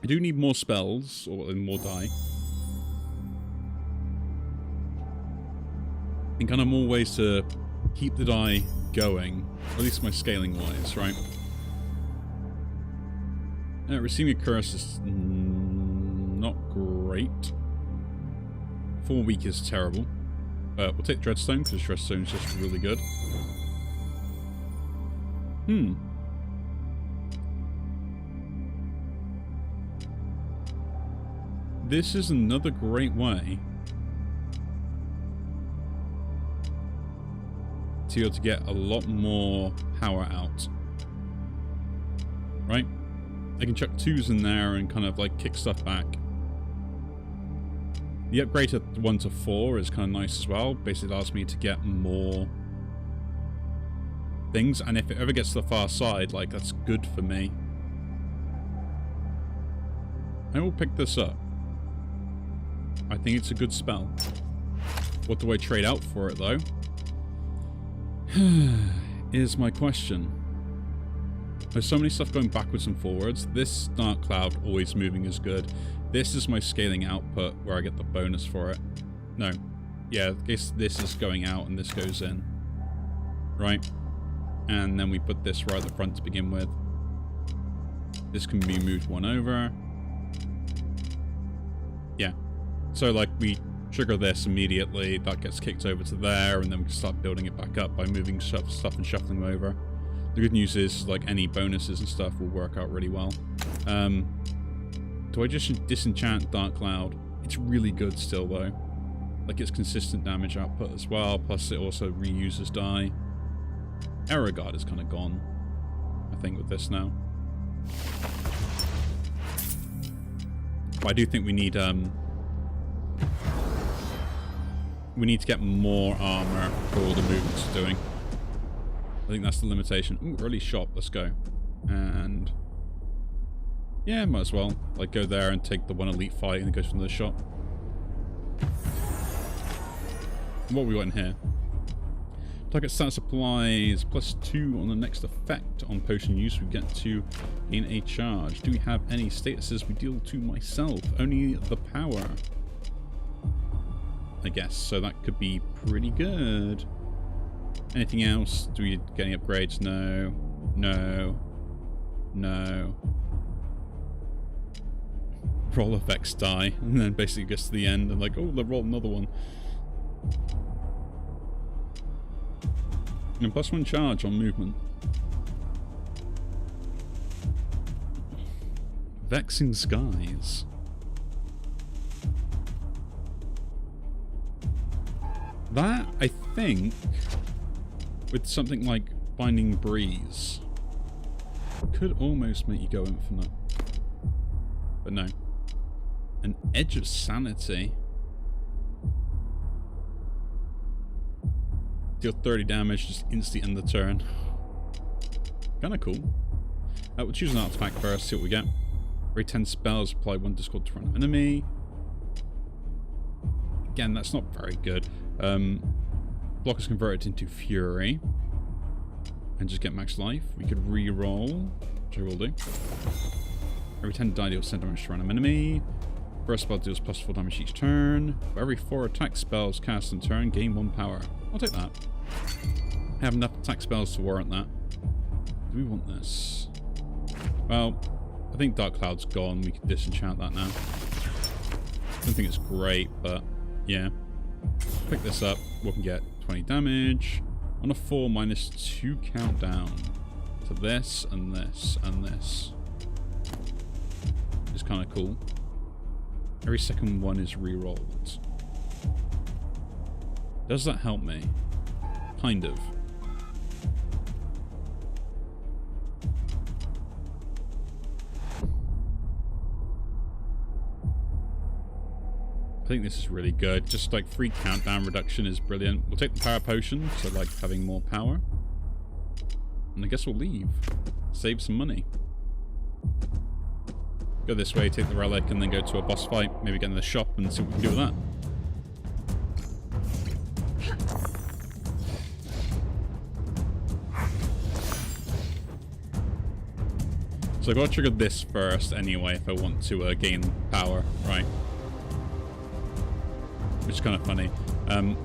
I do need more spells, or more die. And kind of more ways to keep the die going, at least my scaling wise, right? Receiving a curse is not great. 4 weak is terrible. We'll take Dreadstone, because Dreadstone is just really good. This is another great way to be able to get a lot more power out. Right? I can chuck 2s in there and kind of like kick stuff back. The upgrade to 1 to 4 is kind of nice as well. Basically allows me to get more things, and if it ever gets to the far side, like, that's good for me. I will pick this up. I think it's a good spell. What do I trade out for it, though? Is my question. There's so many stuff going backwards and forwards. This Dark Cloud always moving is good. This is my scaling output where I get the bonus for it. No. Yeah, this is going out and this goes in. Right? And then we put this right at the front to begin with. This can be moved 1 over. Yeah. So, like, we trigger this immediately. That gets kicked over to there, and then we can start building it back up by moving stuff and shuffling them over. The good news is, like, any bonuses and stuff will work out really well. Do I just disenchant Dark Cloud? It's really good still, though. Like, it's consistent damage output as well, plus it also reuses die. Error Guard is kind of gone, I think, with this now. But I do think we need to get more armor for all the movements we're doing. I think that's the limitation. Ooh, early shop, let's go. And yeah, might as well. Like, go there and take the one elite fight and then go to another shop. What we got in here? Target stat supplies +2 on the next effect on potion use we get to in a charge. Do we have any statuses we deal to myself? Only the power, I guess. So that could be pretty good. Anything else? Do we get any upgrades? No. No. No. Roll effects die, and then basically gets to the end and like, oh, they'll roll another one. And +1 charge on movement. Vexing Skies. That, I think, with something like Binding Breeze, could almost make you go infinite. But no. An Edge of Sanity. Deal 30 damage, just instantly end the turn. Kinda cool. We'll choose an artifact first, see what we get. Every 10 spells, apply 1 discord to random enemy. Again, that's not very good. Block is converted into Fury. And just get max life. We could re-roll, which I will do. Every 10 die deals 10 damage to random enemy. First spell deals +4 damage each turn. For every 4 attack spells cast in turn, gain 1 power. I'll take that. I have enough attack spells to warrant that. Do we want this? Well, I think Dark Cloud's gone. We can disenchant that now. I don't think it's great, but yeah. Pick this up. We can get 20 damage. On a 4, -2 countdown. To this, and this, and this. It's kind of cool. Every second one is re-rolled. Does that help me? Kind of. think this is really good. Just like free countdown reduction is brilliant. We'll take the power potion, so like having more power. And I guess we'll leave. Save some money. Go this way, take the relic, and then go to a boss fight. Maybe get in the shop and see what we can do with that. So I've got to trigger this first anyway if I want to gain power, right? Which is kind of funny.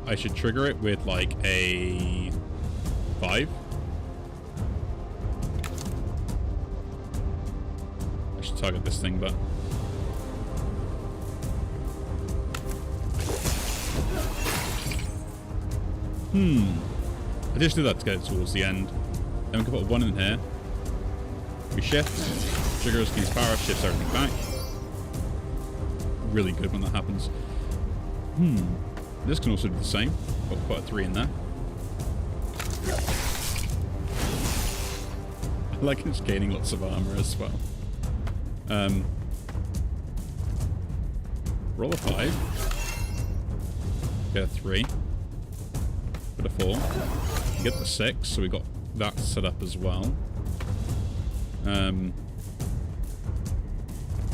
I should trigger it with like a 5. I should target this thing, but... I just do that to get it towards the end. Then we can put 1 in here. We shift, triggers, gains power, shifts everything back. Really good when that happens. This can also do the same, but put a 3 in there. I like it's gaining lots of armor as well. Roll a 5. Get a 3. Put a 4. Get the 6, so we got that set up as well.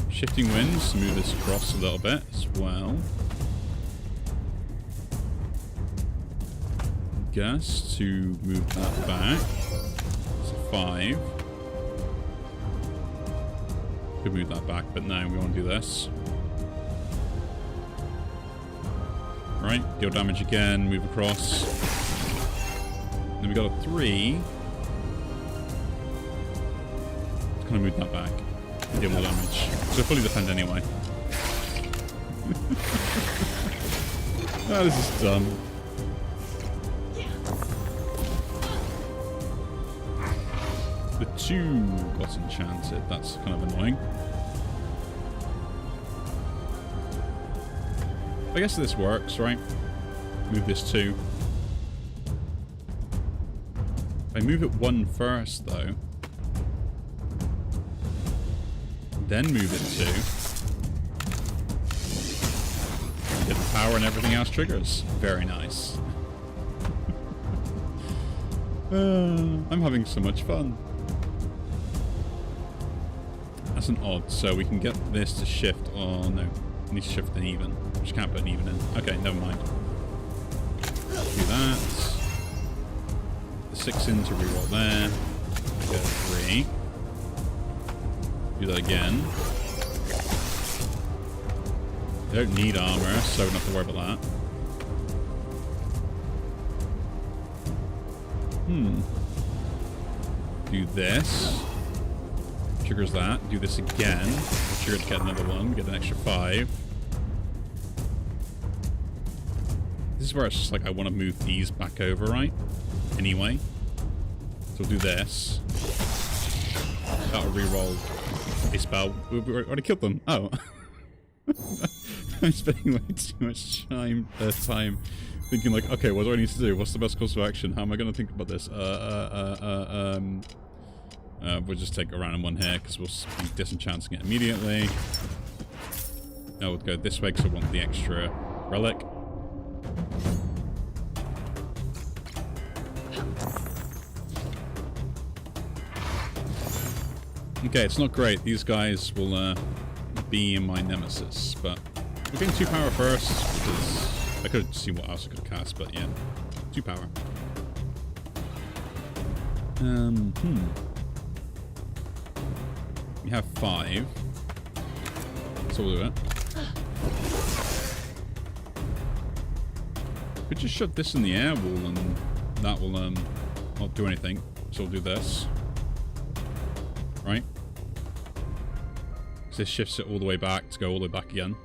Shifting winds to move this across a little bit as well. Guess to move that back. It's a 5. Could move that back, but no, we want to do this. Right, deal damage again, move across. Then we got a 3. Kind of move that back. Deal more damage. So fully defend anyway. This is dumb. The 2 got enchanted. That's kind of annoying. I guess this works, right? Move this 2. I move it 1 first, though. Then move it 2. Get the power and everything else triggers. Very nice. I'm having so much fun. That's an odd, so we can get this to shift. Oh no, we need to shift an even. Just can't put an even in. Okay, never mind. Do that. The 6 in to reroll there. Get a 3. Do that again. They don't need armor, so we don't have to worry about that. Do this. Triggers that. Do this again. Trigger to get another one. Get an extra 5. This is where it's just like I want to move these back over, right? Anyway. So we'll do this. That'll reroll a spell. We already killed them. Oh. I'm spending way too much time thinking like, okay, what do I need to do? What's the best course of action? How am I going to think about this? We'll just take a random one here because we'll be disenchanting it immediately. Now we'll go this way because I want the extra relic. Okay, it's not great. These guys will be my nemesis, but we're getting 2 power first because I could have seen what else I could have cast, but yeah, 2 power. We have 5, so we'll do it. Could just shove this in the air wall and that will not do anything. So we'll do this. Right? So this shifts it all the way back to go all the way back again.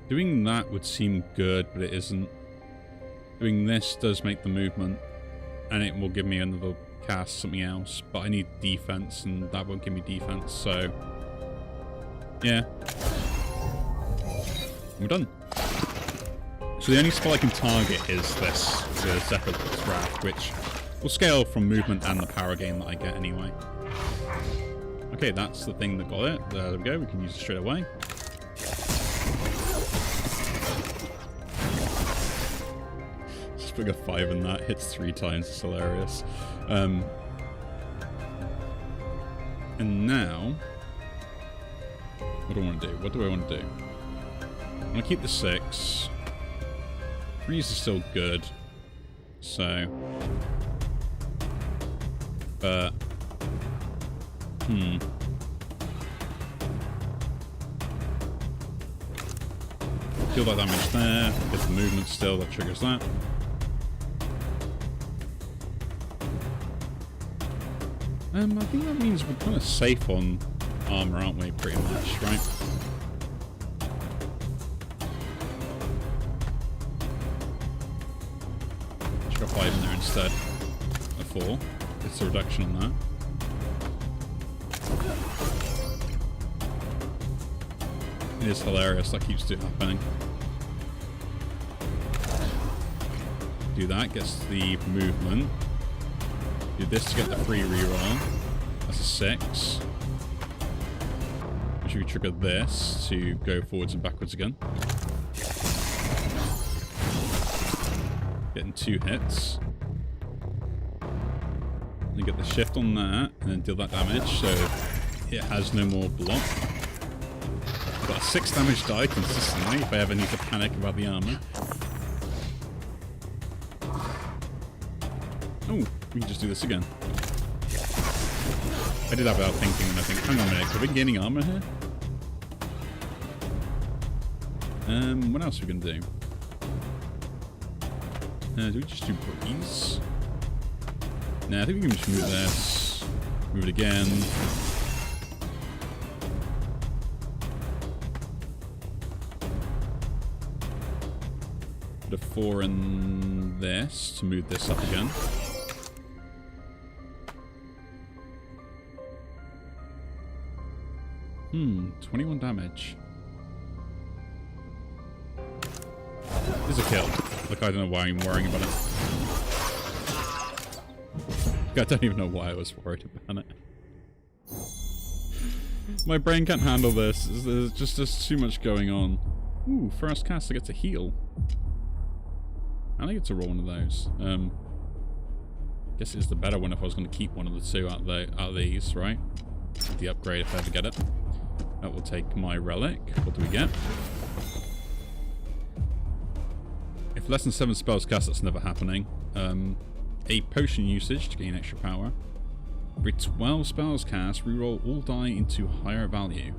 Doing that would seem good, but it isn't. Doing this does make the movement, and it will give me another cast, something else. But I need defense, and that won't give me defense, so... yeah. We're done. So the only spell I can target is this, the Zephyr's Wrath, which will scale from movement and the power gain that I get anyway. Okay, that's the thing that got it. There we go, we can use it straight away. Just putting a 5 in that, hits 3 times, it's hilarious. And now, what do I want to do? What do I want to do? I want to keep the 6. Freeze is still good. So, but, deal that damage there, get the movement still, that triggers that. I think that means we're kind of safe on armor, aren't we? Pretty much, right? Should got 5 in there instead of 4. It's a reduction on that. It is hilarious, that keeps happening. Do that, gets the movement. Do this to get the free reroll. That's a 6. Should we trigger this to go forwards and backwards again? Getting 2 hits. Then get the shift on that, and then deal that damage, so it has no more block. Got a 6 damage die consistently if I ever need to panic about the armor. Oh, we can just do this again. I did that without thinking, and I think, hang on a minute, have we been gaining armor here? What else are we going to do? Do we just do breeze? Nah, I think we can just move this. Move it again. Put a 4 in this to move this up again. 21 damage. This is a kill. Look, I don't know why I'm worrying about it. I don't even know why I was worried about it. My brain can't handle this. There's just too much going on. Ooh, first cast I get to heal. I think it's a roll one of those. Guess it's the better one if I was going to keep one of the 2 out of these, right? The upgrade if I ever get it. That will take my relic. What do we get? If less than 7 spells cast, that's never happening. A potion usage to gain extra power. Every 12 spells cast, reroll all die into higher value.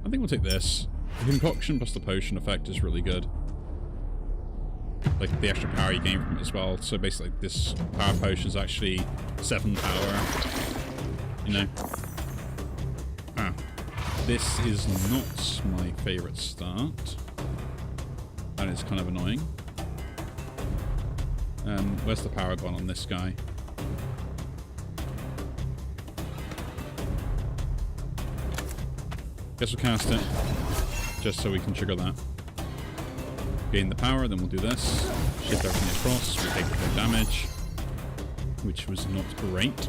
I think we'll take this. The concoction plus the potion effect is really good. Like the extra power you gain from it as well. So basically this power potion is actually 7 power. You know. Ah. This is not my favourite start. That is kind of annoying. Where's the power gone on this guy? Guess we'll cast it. Just so we can trigger that. Gain the power, then we'll do this. Shift everything across, we take the damage. Which was not great.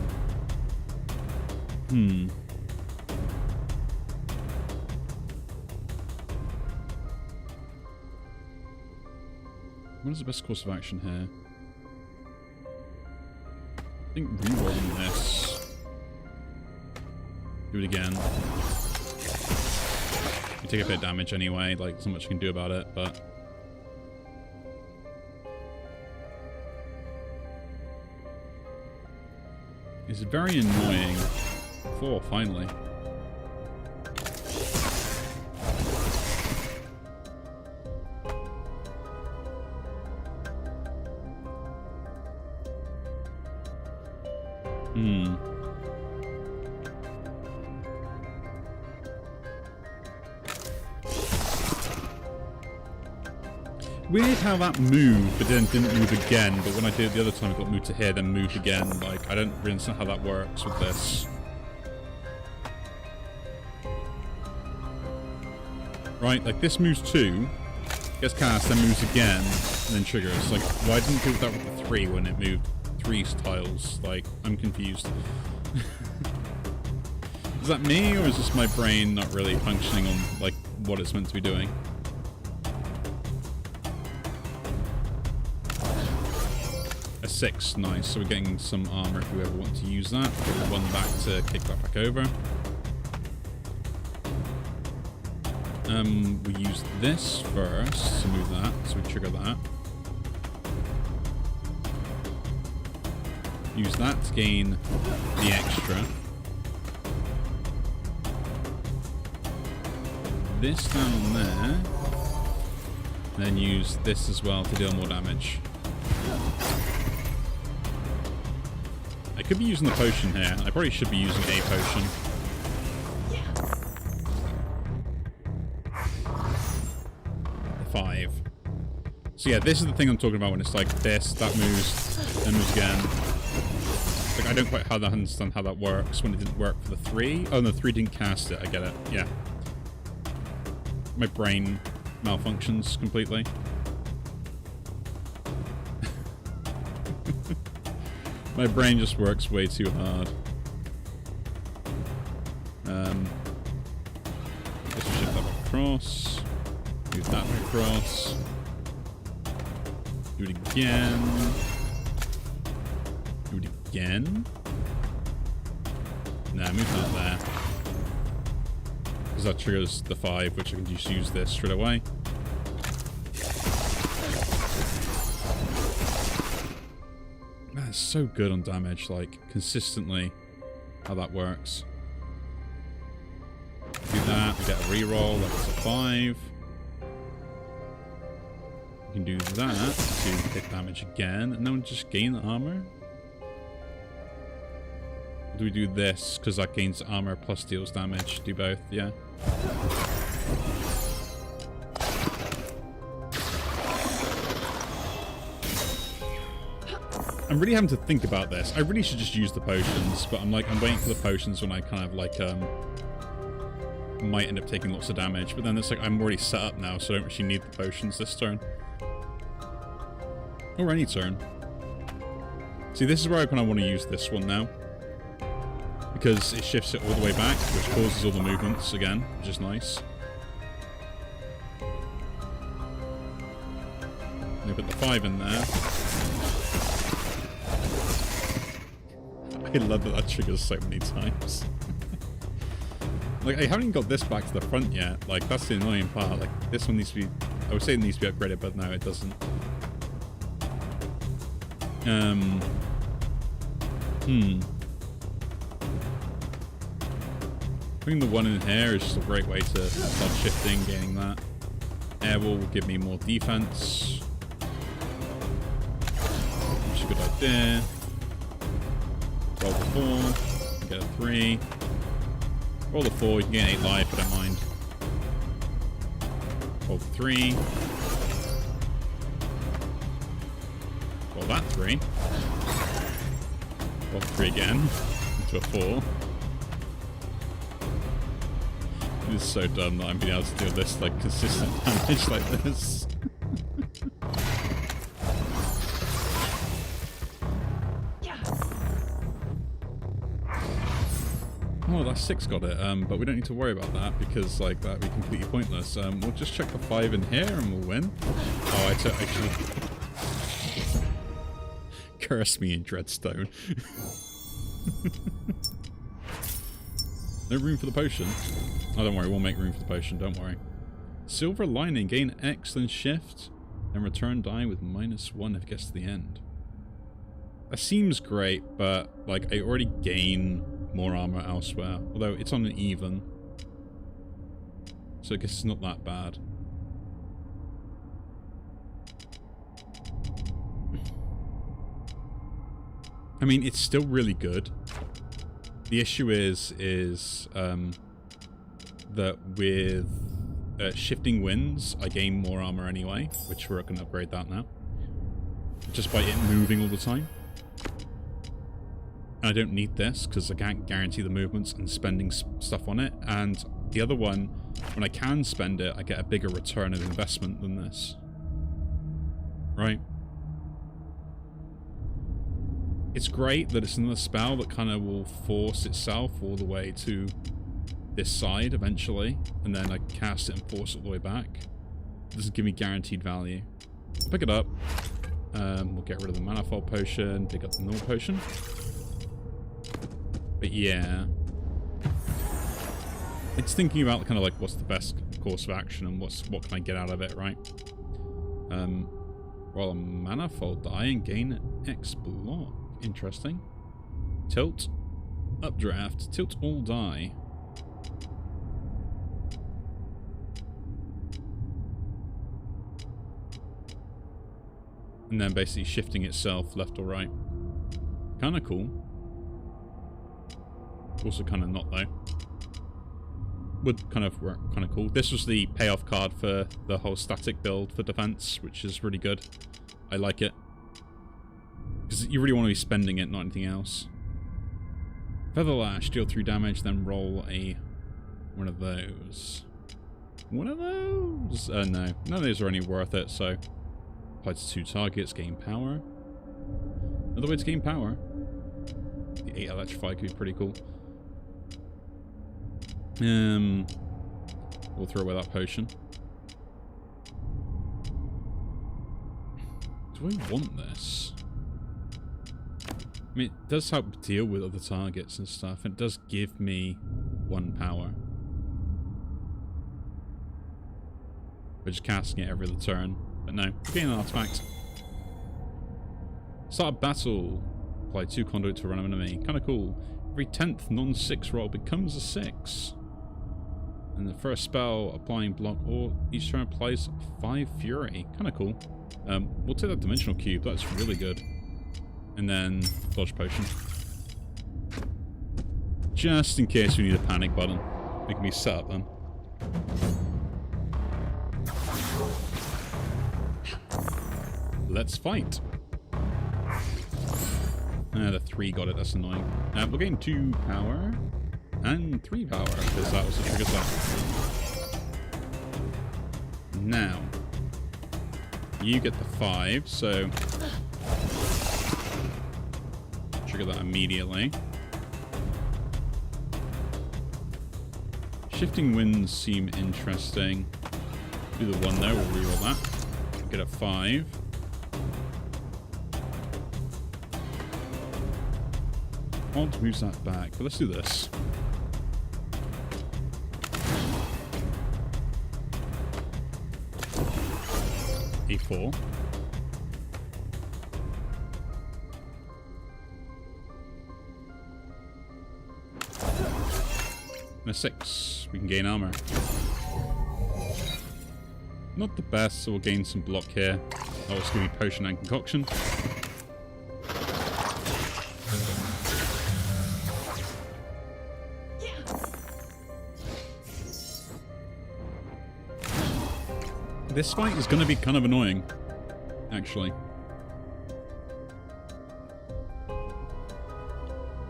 What is the best course of action here? I think rerolling this. Do it again. You take a bit of damage anyway, like there's not much you can do about it, but... It's very annoying. 4, finally. Weird how that moved, but then didn't move again. But when I did it the other time, it got moved to here, then moved again. Like, I don't really understand how that works with this. Right, like this moves 2, Gets cast, then moves again, and then triggers. Like, why didn't it do that with the 3 when it moved 3 tiles? Like, I'm confused. Is that me, or is just my brain not really functioning on, like, what it's meant to be doing? A 6, nice. So we're getting some armor if we ever want to use that. Put one back to kick that back over. We use this first to move that, so we trigger that. Use that to gain the extra. This down there. And then use this as well to deal more damage. I could be using the potion here. I probably should be using a potion. So yeah, this is the thing I'm talking about when it's like this, that moves, then moves again. Like, I don't quite understand how that works when it didn't work for the 3. Oh, no, the 3 didn't cast it. I get it. Yeah. My brain malfunctions completely. My brain just works way too hard. Let's shift that back across. Move that back across. Do it again. Do it again. Nah, move that there. Because that triggers the 5, which I can just use this straight away. That's so good on damage, like, consistently, how that works. Do that, we get a reroll, that's a 5. We can do that to hit damage again, and then we'll just gain the armor. Or do we do this, because that gains armor plus deals damage? Do both, yeah. I'm really having to think about this. I really should just use the potions, but I'm waiting for the potions when I kind of like, might end up taking lots of damage. But then it's like, I'm already set up now, so I don't actually need the potions this turn. Or any turn. See, this is where I kind of want to use this one now. Because it shifts it all the way back, which causes all the movements again, which is nice. And put the 5 in there. I love that that triggers so many times. Like, I haven't got this back to the front yet. Like, that's the annoying part. Like, this one needs to be... I would say it needs to be upgraded, but no, it doesn't. Putting the 1 in here is just a great way to start shifting, gaining that. Airwall will give me more defense. Which is a good idea. Roll the 4, get a 3. Roll the 4, you can get 8 life, I don't mind. Roll the 3. Roll that 3. Roll the 3 again. Into a 4. It is so dumb that I'm being able to do this, like, consistent damage like this. Oh, that 6 got it, but we don't need to worry about that because, like, that'd be completely pointless. We'll just check the 5 in here and we'll win. Oh, I actually... Curse me in Dreadstone. No room for the potion. Oh, don't worry, we'll make room for the potion, don't worry. Silver Lining, gain X, then shift, and return die with -1 if it gets to the end. That seems great, but, like, I already gain more armor elsewhere. Although it's on an even. So I guess it's not that bad. I mean, it's still really good. The issue is that with shifting winds, I gain more armor anyway, which we're going to upgrade that now. Just by it moving all the time. And I don't need this, because I can't guarantee the movements and spending stuff on it. And the other one, when I can spend it, I get a bigger return of investment than this. Right? It's great that it's another spell that kind of will force itself all the way to this side eventually, and then I cast it and force it all the way back. It doesn't give me guaranteed value. I'll pick it up. We'll get rid of the Manifold Potion, pick up the Null Potion. But yeah. It's thinking about kind of like what's the best course of action and what can I get out of it, right? Roll a Manifold die and gain X block. Interesting. Tilt. Updraft. Tilt all die. And then basically shifting itself left or right. Kind of cool. Also kind of not though. Would kind of work kind of cool. This was the payoff card for the whole static build for defense, which is really good. I like it. Because you really want to be spending it, not anything else. Feather Lash, deal 3 damage, then roll one of those. One of those? No. None of those are any worth it, so... Apply to 2 targets, gain power. Another way to gain power. The 8 Electrify could be pretty cool. We'll throw away that potion. Do I want this? I mean, it does help deal with other targets and stuff. It does give me 1 power. We're just casting it every other turn. But no, gain an artifact. Start a battle. Apply 2 conduit to a random enemy. Kind of cool. Every 10th non-6 roll becomes a 6. And the first spell, applying block, or each turn applies 5 fury. Kind of cool. We'll take that dimensional cube. That's really good. And then dodge potion. Just in case we need a panic button. It can be set up then. Let's fight. The 3 got it, that's annoying. We're getting 2 power and 3 power because that was a trigger set. Now, you get the 5, so trigger that immediately. Shifting winds seem interesting. Do the 1 there, we'll reroll that. Get a 5. Odd moves that back, but let's do this. A4. And a 6. We can gain armor. Not the best, so we'll gain some block here. That'll just give me potion and concoction. This fight is going to be kind of annoying, actually.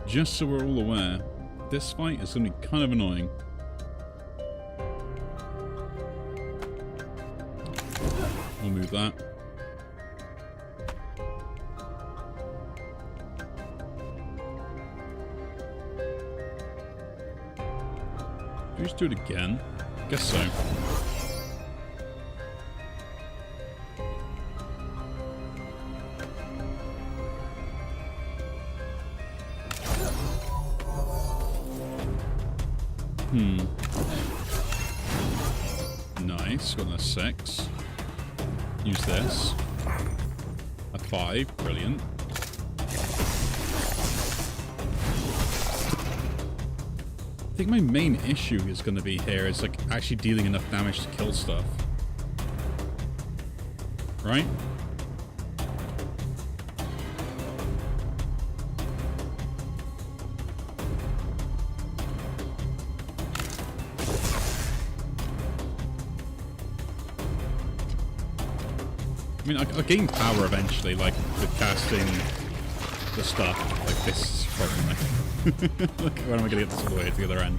Just so we're all aware, this fight is going to be kind of annoying. We'll move that. Do we just do it again? Guess so. Nice, got a 6. Use this. A 5, brilliant. I think my main issue is going to be here is like actually dealing enough damage to kill stuff. Right? I mean, I'll gain power eventually, like, with casting the stuff. Like, this is problematic. Like, when am I going to get this all the way to the other end?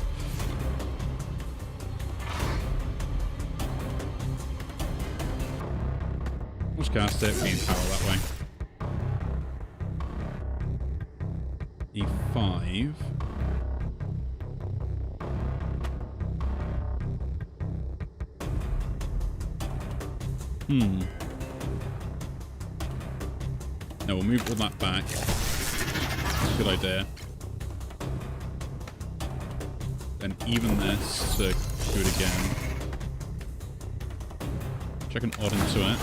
Let's cast it. Gain power that way. E5. No, we'll move all that back. Good idea. Then even this to do it again. Check an odd into it.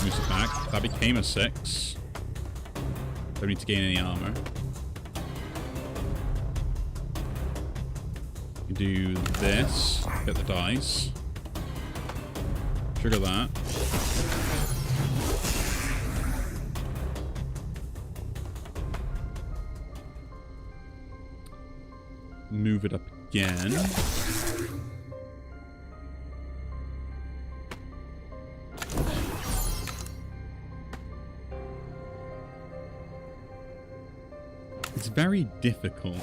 Moves it back. That became a 6. Don't need to gain any armor. You do this. Get the dice. Trigger that. Move it up again. It's very difficult.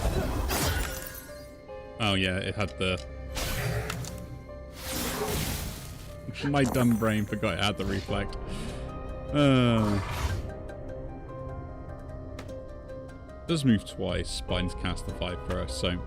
Oh yeah, it had the... My dumb brain forgot it had the reflect. Does move twice, but I need to cast the 5 first, so...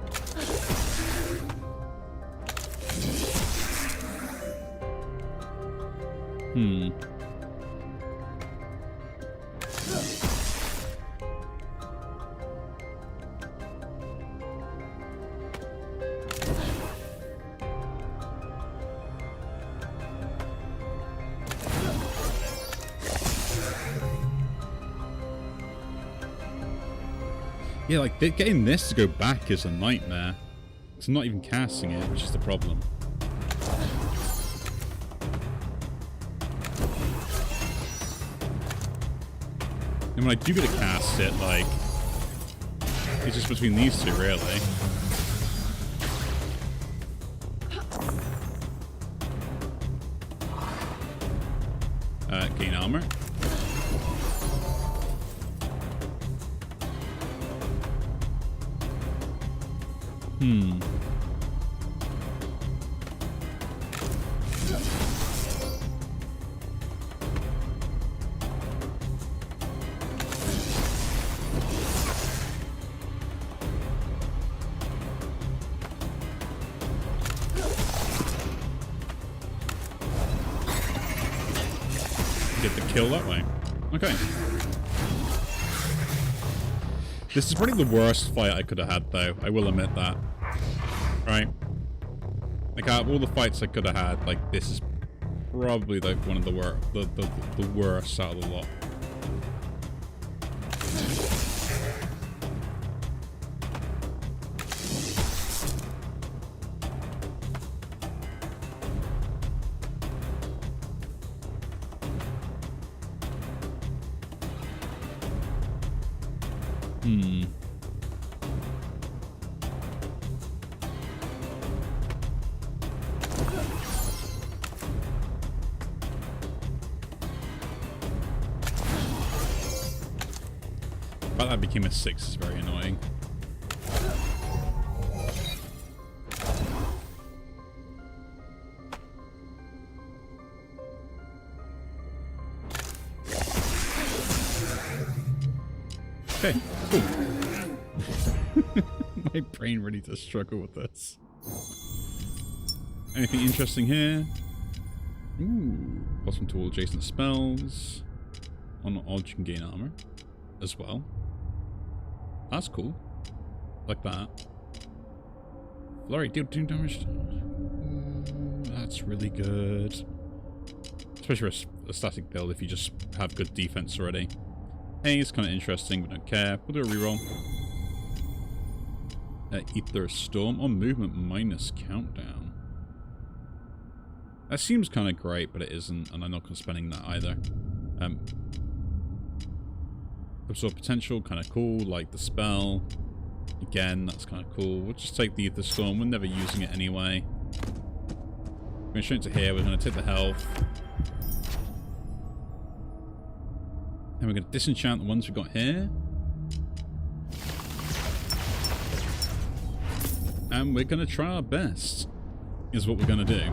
Yeah, like, getting this to go back is a nightmare. It's not even casting it, which is the problem. And when I do get to cast it, like, it's just between these two, really. Gain armor. Get the kill that way. Okay. This is probably the worst fight I could have had, though. I will admit that. Right? Like, out of all the fights I could have had, like, this is probably like one of the worst out of the lot. But that became a 6 is very annoying. Okay, cool. My brain really does struggle with this. Anything interesting here? Ooh, bottom to all adjacent spells. On odd, you can gain armor as well. That's cool. Like that. Flurry, deal 2 damage. That's really good. Especially for a static build if you just have good defense already. Hey, it's kind of interesting, but don't care. We'll do a reroll. Ether Storm on movement minus countdown. That seems kind of great, but it isn't, and I'm not going to spending that either. Absorb potential, kind of cool, like the spell. Again, that's kind of cool. We'll just take the Ether Storm. We're never using it anyway. We're going straight to here. We're going to take the health. And we're going to disenchant the ones we've got here. And we're going to try our best, is what we're going to do.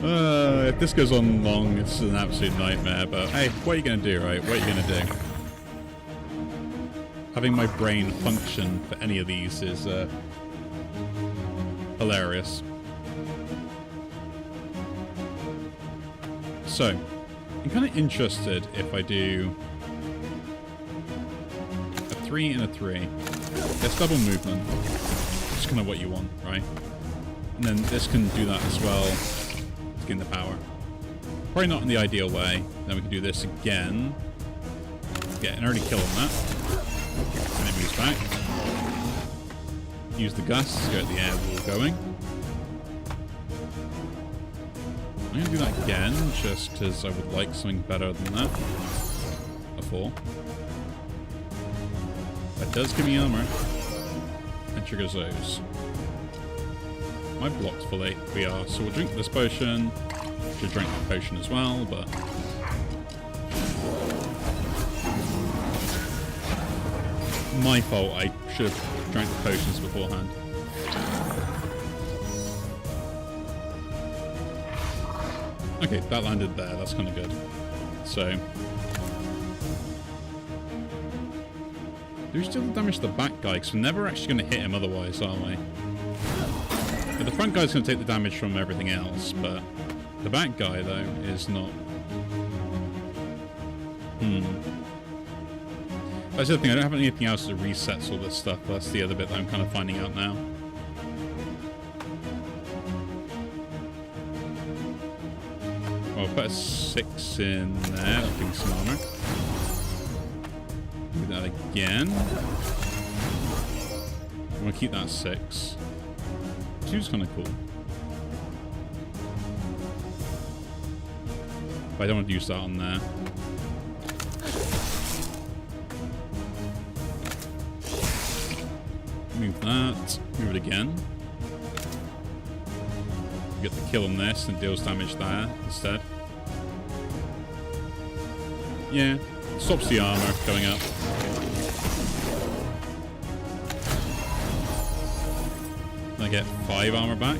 If this goes on long, it's an absolute nightmare, but hey, what are you going to do, right? What are you going to do? Having my brain function for any of these is hilarious. So, I'm kind of interested if I do a 3 and a 3. There's double movement. It's kind of what you want, right? And then this can do that as well to gain the power. Probably not in the ideal way. Then we can do this again. Get an early kill on that. And it moves back. Use the gusts to get the air wall going. I'm going to do that again, just because I would like something better than that. A 4. That does give me armor. And triggers those. My block's fully. We are. So we'll drink this potion. Should drink the potion as well, but... my fault. I should have drank the potions beforehand. Okay, that landed there. That's kind of good. So... do we still damage the back guy? Because we're never actually going to hit him otherwise, are we? Yeah, the front guy's going to take the damage from everything else, but... the back guy, though, is not... That's the other thing, I don't have anything else that resets all this stuff. That's the other bit that I'm kind of finding out now. Well, I'll put a 6 in there, that'll give me some armor. Do that again. I'm going to keep that 6. 2's kind of cool. But I don't want to use that on there. Move that. Move it again. Get the kill on this and deals damage there instead. Yeah. Stops the armor going up. I get 5 armor back.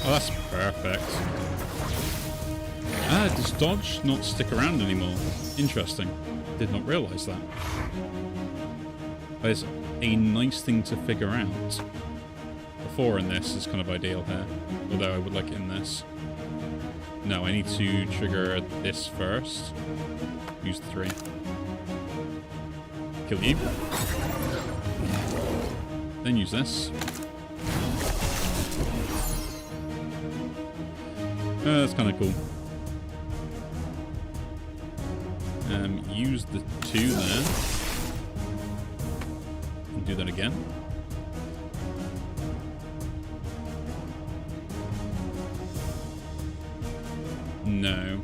Oh, that's perfect. Ah, does dodge not stick around anymore? Interesting. Did not realise that. That is a nice thing to figure out. The 4 in this is kind of ideal here. Although I would like it in this. No, I need to trigger this first. Use the 3. Kill you. Then use this. That's kind of cool. Use the 2 there. And do that again. No.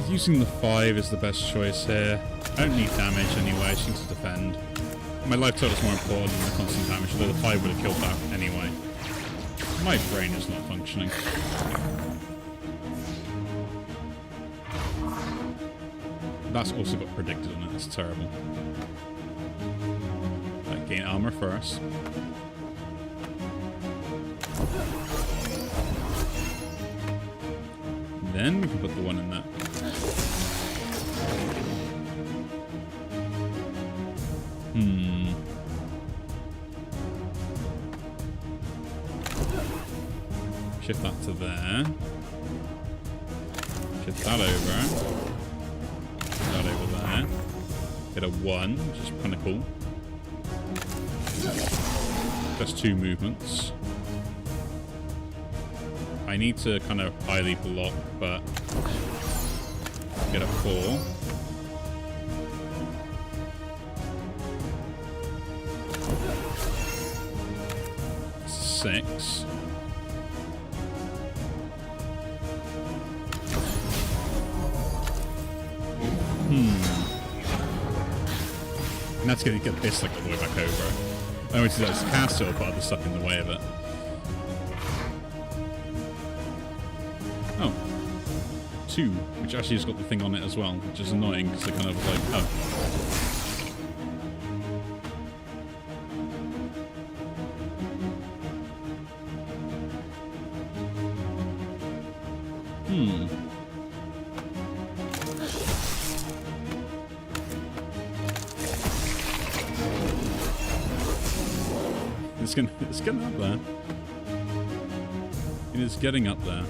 Using the 5 is the best choice here. I don't need damage anyway, I just need to defend. My life total is more important than the constant damage, although the 5 would have killed that anyway. My brain is not functioning. That's also got predicted on it, that's terrible. Gain armor first. Then we can put the 1 in there. Shift that to there. Shift that over. Shift that over there. Get a 1, which is kind of cool. Just 2 movements. I need to kind of highly block, but get a 4. 6. And that's going to get this like all the way back over. I know it's just cast it, but other stuff in the way of it. Oh. 2, which actually has got the thing on it as well, which is annoying because they're kind of like, oh. It's getting up there. It is getting up there.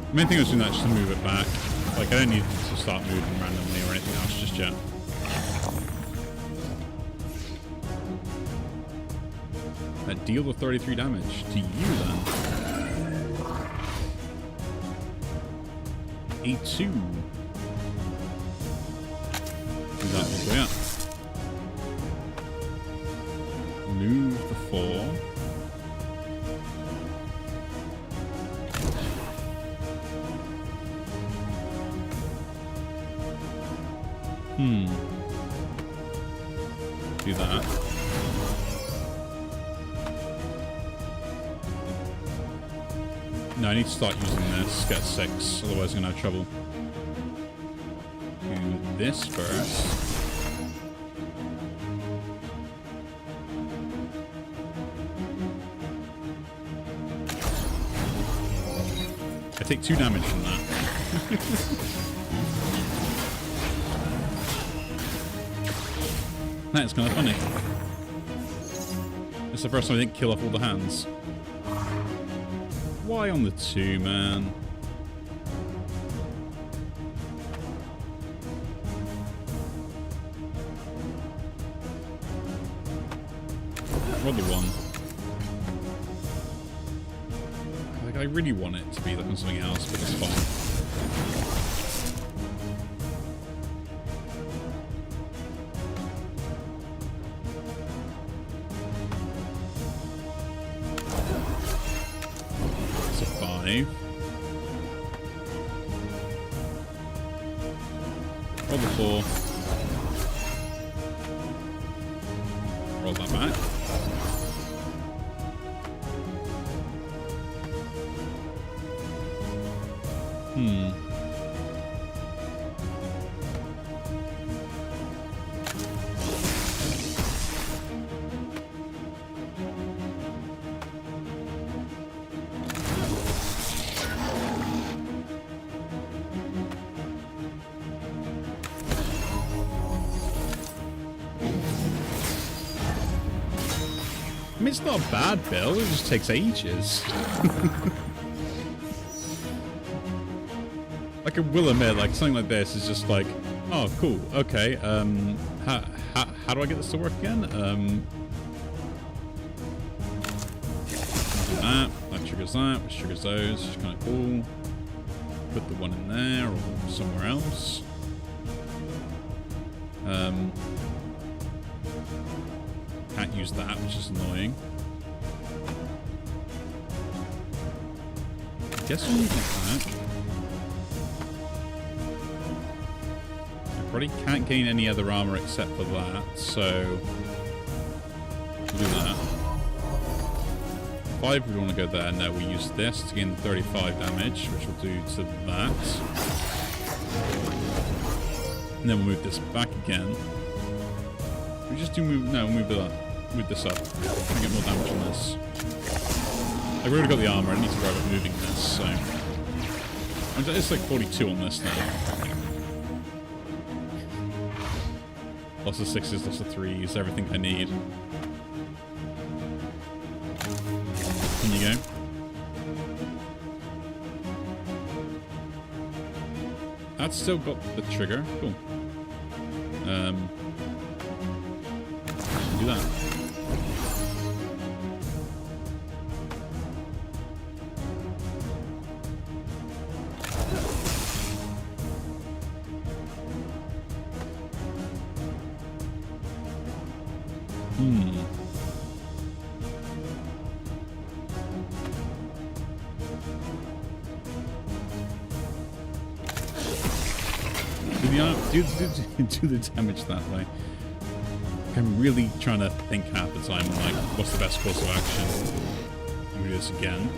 The main thing I was doing that just to move it back. Like, I don't need to start moving randomly or anything else just yet. That deal the 33 damage to you then. A2. Do that all the way up. Move the 4. Do that. No, I need to start using this. Get 6, otherwise I'm gonna have trouble. Do this first. I take 2 damage from that. That's kind of funny. It's the first time I didn't kill off all the hands. Why on the 2, man? Or the 1. Like, I really want it to be like on something else, but it's fine. Roll the 4. Roll that back. I mean, it's not a bad build, it just takes ages. Like, I will admit, like, something like this is just like, oh, cool, okay, how do I get this to work again? Do that triggers that, which triggers those, which is kind of cool. Put the 1 in there, or somewhere else. Can't use that, which is annoying. I guess we'll use that. I probably can't gain any other armor except for that, so we'll do that. 5, we want to go there. No, we use this to gain 35 damage, which will do to that. And then we'll move this back again. We just do move. No, we'll move this up. I get more damage on this. I've already got the armor. I need to worry about moving this. So it's like 42 on this now. Lots of 6s, lots of 3s, everything I need. In you go. That's still got the trigger. Cool. Do that. do the damage that way. I'm really trying to think half the time, like, what's the best course of action? Let me do this again.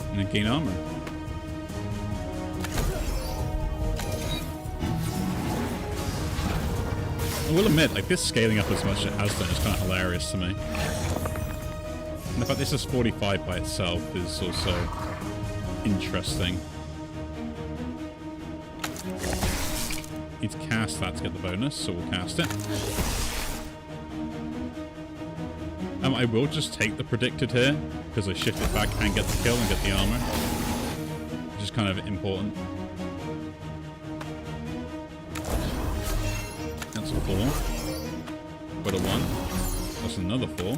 And then gain armor. I will admit, like, this scaling up as much as it has done is kind of hilarious to me. And the fact this is 45 by itself is also interesting. Need to cast that to get the bonus, so we'll cast it. I will just take the predicted here, because I shift it back and get the kill and get the armor. Which is kind of important. That's a 4. Got a 1. That's another 4.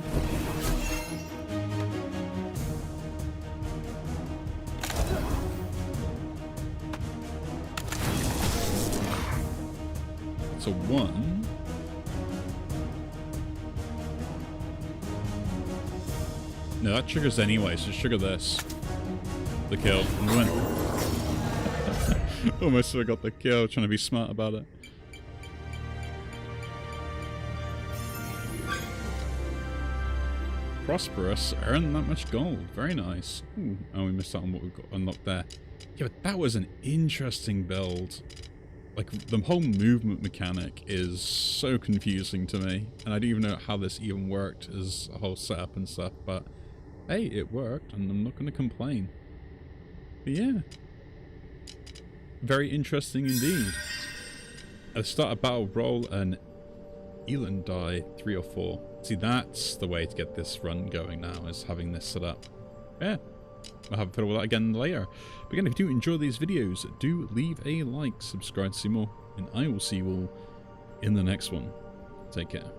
That's a 1. No, that triggers anyway, so trigger this. The kill. And win. Almost forgot the kill, trying to be smart about it. Prosperous, earn that much gold. Very nice. Ooh. Oh, we missed out on what we've got unlocked there. Yeah, but that was an interesting build. Like, the whole movement mechanic is so confusing to me. And I don't even know how this even worked as a whole setup and stuff, but hey, it worked, and I'm not going to complain. But yeah. Very interesting indeed. At the start of battle, roll an Elan die 3 or 4. See, that's the way to get this run going now, is having this set up. Yeah. I'll have a fiddle with that again later. But again, if you do enjoy these videos, do leave a like, subscribe to see more, and I will see you all in the next one. Take care.